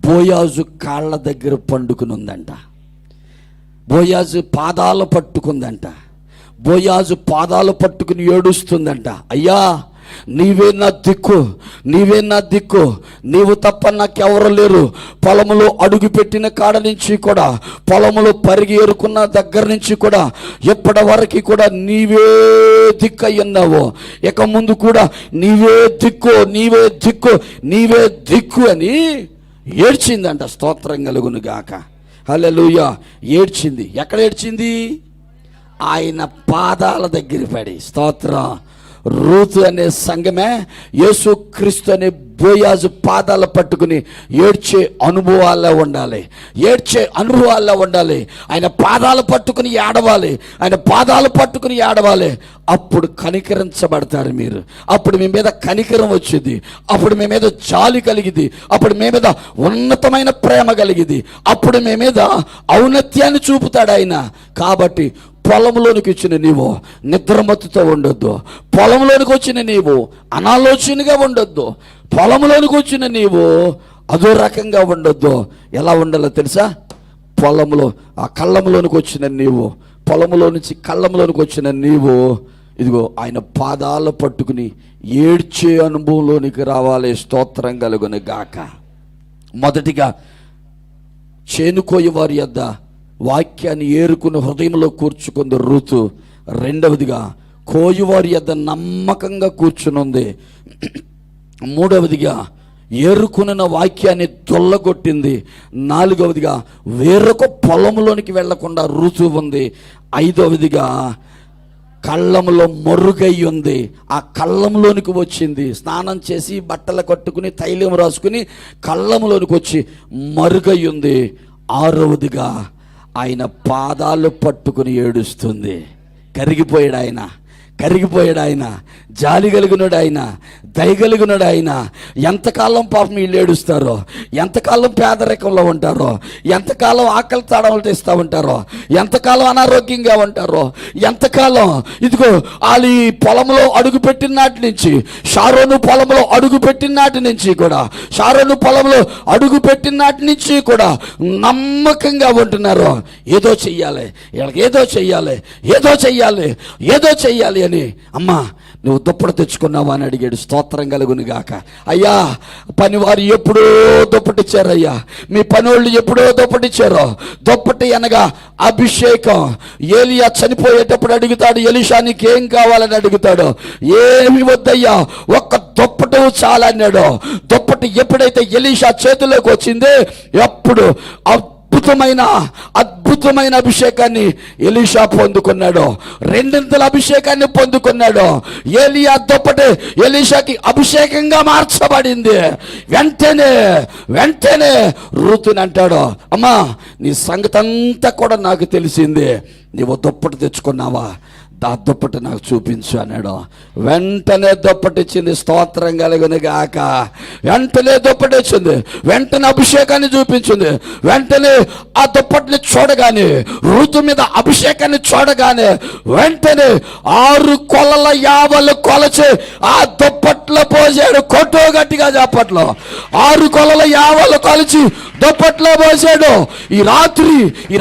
బోయాజు కాళ్ళ దగ్గర పండుకుని ఉందంట. బోయాజు పాదాలు పట్టుకుందంట. బోయాజు పాదాలు పట్టుకుని ఏడుస్తుందంట. అయ్యా, నీవే నా దిక్కు, నీవు తప్ప నాకెవరు లేరు. పొలములో అడుగు పెట్టిన కాడ నుంచి కూడా, పొలములో పరిగి ఏరుకున్న దగ్గర నుంచి కూడా, ఎప్పటి వరకు కూడా నీవే దిక్కు అయ్యున్నావు. ఇక ముందు కూడా నీవే దిక్కు అని ఏడ్చిందంట. స్తోత్రం కలుగును గాక. హల్లెలూయా. ఏడ్చింది. ఎక్కడ ఏడ్చింది? ఆయన పాదాల దగ్గర పడి. స్తోత్రం. రూతు అనే సంఘమే యేసుక్రీస్తు అనే బోయాజు పాదాలు పట్టుకుని ఏడ్చే అనుభవాల్లో ఉండాలి. ఆయన పాదాలు పట్టుకుని ఏడవాలి. అప్పుడు కనికరించబడతారు మీరు. అప్పుడు మీ మీద కనికరం వచ్చింది. అప్పుడు మీ మీద జాలి కలిగింది. అప్పుడు మీ మీద ఉన్నతమైన ప్రేమ కలిగింది. అప్పుడు మీ మీద ఔన్నత్యాన్ని చూపుతాడు ఆయన. కాబట్టి పొలంలోనికి వచ్చిన నీవు నిద్రమత్తుతో ఉండొద్దు. పొలంలోనికి వచ్చిన నీవు అనాలోచనగా ఉండొద్దు. పొలంలోనికి వచ్చిన నీవు అదో రకంగా ఉండొద్దు. ఎలా ఉండాలో తెలుసా? పొలంలో ఆ కళ్ళంలోనికి వచ్చిన నీవు, పొలంలో నుంచి కళ్ళంలోనికి వచ్చిన నీవు ఇదిగో ఆయన పాదాలు పట్టుకుని ఏడ్చే అనుభవంలోనికి రావాలి. స్తోత్రం కలుగును గాక. మొదటిగా చేనుకోయి వారి యొద్ద వాక్యాన్ని ఏరుకుని హృదయంలో కూర్చుకుంది రూతు. రెండవదిగా కోయువారి యొద్ద నమ్మకంగా కూర్చునుంది. మూడవదిగా ఏరుకున్న వాక్యాన్ని దొల్లగొట్టింది. నాలుగవదిగా వేరొక పొలంలోనికి వెళ్లకుండా రూతు ఉంది. ఐదవదిగా కళ్ళంలో మరుగై ఉంది. ఆ కళ్ళంలోనికి వచ్చింది. స్నానం చేసి బట్టలు కట్టుకుని తైలం రాసుకుని కళ్ళంలోనికి వచ్చి మరుగై ఉంది. ఆరవదిగా ఆయన పాదాలు పట్టుకుని ఏడుస్తుంది. కరిగిపోయాడు ఆయన, జాలి కలిగినాడు ఆయన, దయగలిగినాడు ఆయన. ఎంతకాలం పాపం వీళ్ళు ఏడుస్తారో, ఎంతకాలం పేదరికంలో ఉంటారో, ఎంతకాలం ఆకలి తాడవలు తెస్తూ ఉంటారో, ఎంతకాలం అనారోగ్యంగా ఉంటారో, ఎంతకాలం ఇదిగో వాళ్ళు ఈ పొలంలో అడుగుపెట్టిన నాటి నుంచి, షారోను పొలంలో అడుగుపెట్టిన నాటి నుంచి కూడా నమ్మకంగా ఉంటున్నారు. ఏదో చెయ్యాలి, వీళ్ళకి ఏదో చెయ్యాలి అని. అమ్మా, నువ్వు దుప్పటి తెచ్చుకున్నావా అని అడిగాడు. స్తోత్రం కలుగును గాక. అయ్యా, పనివారు ఎప్పుడో దుప్పటిచ్చారయ్యా, మీ పనోళ్ళు ఎప్పుడో దుప్పటిచ్చారో. దుప్పటి అనగా అభిషేకం. ఏలియా చనిపోయేటప్పుడు అడుగుతాడు, ఎలీషా నీకేం కావాలని అడుగుతాడు. ఏమి వద్దయ్యా, ఒక్క దుప్పటి చాలన్నాడు. దుప్పటి ఎప్పుడైతే ఎలీషా చేతిలోకి వచ్చింది, ఎప్పుడు అద్భుతమైన అభిషేకాన్ని ఎలీషా పొందుకున్నాడు. రెండింతల అభిషేకాన్ని పొందుకున్నాడు. ఏలియా దుప్పటి ఎలీషాకి అభిషేకంగా మార్చబడింది. వెంటనే రూతుని అంటాడు, అమ్మా, నీ సంగతి అంతా కూడా నాకు తెలిసింది. నీవు దుప్పటి తెచ్చుకున్నావా? ఆ దుప్పటి నాకు చూపించు అన్నాడు. వెంటనే దుప్పటిచ్చింది. స్తోత్రం కలుగును గాక. వెంటనే దుప్పటిచ్చింది. వెంటనే అభిషేకాన్ని చూపించింది. వెంటనే ఆ దుప్పటిని చూడగానే, ఋతు మీద అభిషేకాన్ని చూడగానే వెంటనే 6 కొలల 50 కొలచి ఆ దుప్పట్లో పోసాడు. కొట్టు గట్టిగా చెప్పట్లో. 6 కొలల 50 కొలిచి దుప్పట్లో పోసాడు. ఈ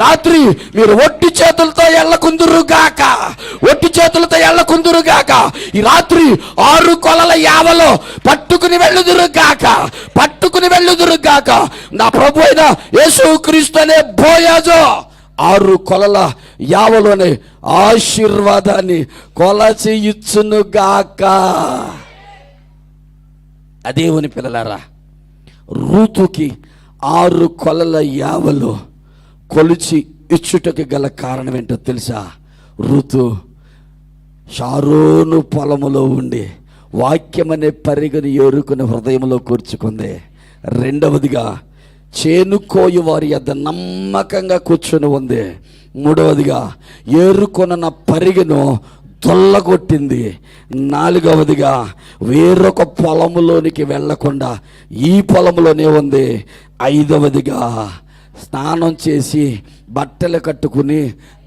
రాత్రి మీరు ఒట్టి చేతులతో ఎళ్ళకుందురు గాక. ఈ రాత్రి 6 కొలల 50 పట్టుకుని వెళ్ళుదురు గాక. నా ప్రభు అయిన యేసుక్రీస్తు అనే బోయాజు 6 కొలల 50లోనే ఆశీర్వాదాన్ని కొలచి ఇచ్చును గాక. అదేవుని పిల్లలారా, రూతుకి 6 కొలల 50 కొలిచి ఇచ్చుటకి గల కారణం ఏంటో తెలుసా? రూతు షారోను పొలములో ఉండి వాక్యం అనే పరిగెను ఏరుకుని హృదయంలో కూర్చుకుంది. రెండవదిగా చేను కోయి వారి యొద్ద నమ్మకంగా కూర్చొని ఉంది. మూడవదిగా ఏరుకొన్న పరిగెను తొల్లగొట్టింది. నాలుగవదిగా వేరొక పొలములోనికి వెళ్లకుండా ఈ పొలంలోనే ఉంది. ఐదవదిగా స్నానం చేసి బట్టలు కట్టుకుని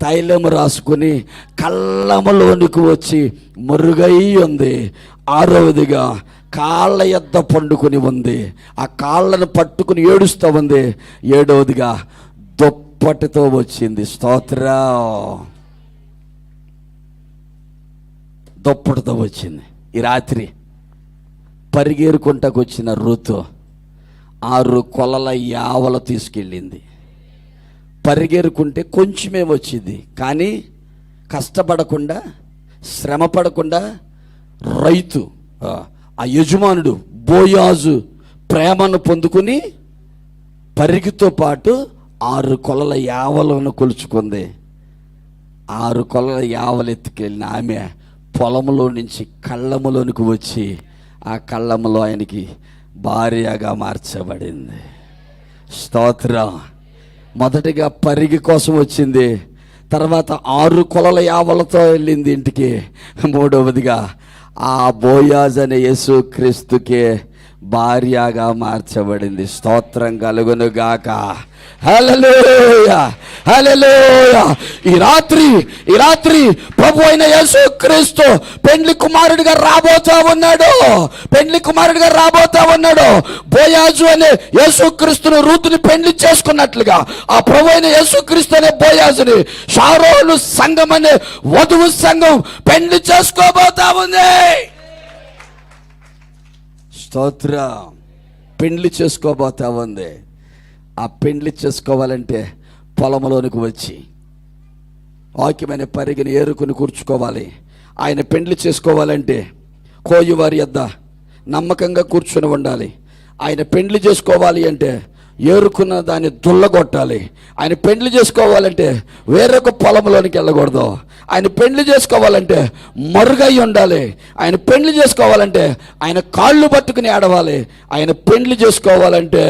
తైలము రాసుకుని కళ్ళములోనికి వచ్చి మరుగై ఉంది. ఆరవదిగా కాళ్ళ యొద్ద పండుకొని ఉంది, ఆ కాళ్ళను పట్టుకుని ఏడుస్తూ ఉంది. ఏడవదిగా దుప్పటితో వచ్చింది. స్తోత్రం. దుప్పటితో వచ్చింది. ఈ రాత్రి పరిగేరుకుంటకు వచ్చిన రూతు 6 కొలల యావలు తీసుకెళ్ళింది. పరిగెరుకుంటే కొంచెమే వచ్చింది, కానీ కష్టపడకుండా శ్రమ పడకుండా రైతు ఆ యజమానుడు బోయాజు ప్రేమను పొందుకుని పరిగితో పాటు 6 కొలల యావలను కొలుచుకుంది. 6 కొలల యావలు ఎత్తుకెళ్ళిన ఆమె పొలంలో నుంచి కళ్ళములోనికి వచ్చి ఆ కళ్ళములో ఆయనకి భార్యగా మార్చబడింది. స్తోత్రం. మొదటిగా పరిగి కోసం వచ్చింది, తర్వాత 6 కొలల యావలతో వెళ్ళింది ఇంటికి. మూడవదిగా ఆ బోయాజ్ అనే యేసుక్రీస్తుకే భార్యగా మార్చబడింది. స్తోత్రం కలుగును గాక. హల్లెలూయా, హల్లెలూయా. ఈ రాత్రి ప్రభు అయిన యేసుక్రీస్తు పెండ్లి కుమారుడిగా రాబోతా ఉన్నాడు. పెండ్లి కుమారుడిగా రాబోతా ఉన్నాడు. బోయాజు అనే యేసుక్రీస్తును రూతుని పెండ్లి చేసుకున్నట్లుగా ఆ ప్రభు అయిన యేసుక్రీస్తు అనే బోయాజుని షారోను సంఘం అనే వధువు సంఘం పెండ్లి చేసుకోబోతా ఉంది. స్తోత్రం. పెండ్లి చేసుకోబోతా ఉంది. ఆ పెండ్లి చేసుకోవాలంటే పొలంలోనికి వచ్చి వాక్యమైన పరిగిని ఏరుకుని కూర్చుకోవాలి. ఆయన పెండ్లి చేసుకోవాలంటే కోయివారి యొద్ద నమ్మకంగా కూర్చొని ఉండాలి. ఆయన పెండ్లి చేసుకోవాలి అంటే ఏరుకున్న దాన్ని దుల్లగొట్టాలి. ఆయన పెండ్లి చేసుకోవాలంటే వేరొక పొలంలోనికి వెళ్ళకూడదు. ఆయన పెండ్లి చేసుకోవాలంటే మరుగై ఉండాలి. ఆయన పెండ్లి చేసుకోవాలంటే ఆయన కాళ్ళు పట్టుకుని ఆడవాలి. ఆయన పెండ్లి చేసుకోవాలంటే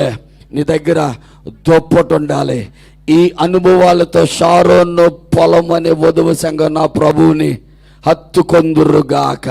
నీ దగ్గర దుప్పటి ఉండాలి. ఈ అనుభవాలతో షారోను పొలం అనే వధువు సంఘం నా ప్రభువుని హత్తుకొందురుగాక.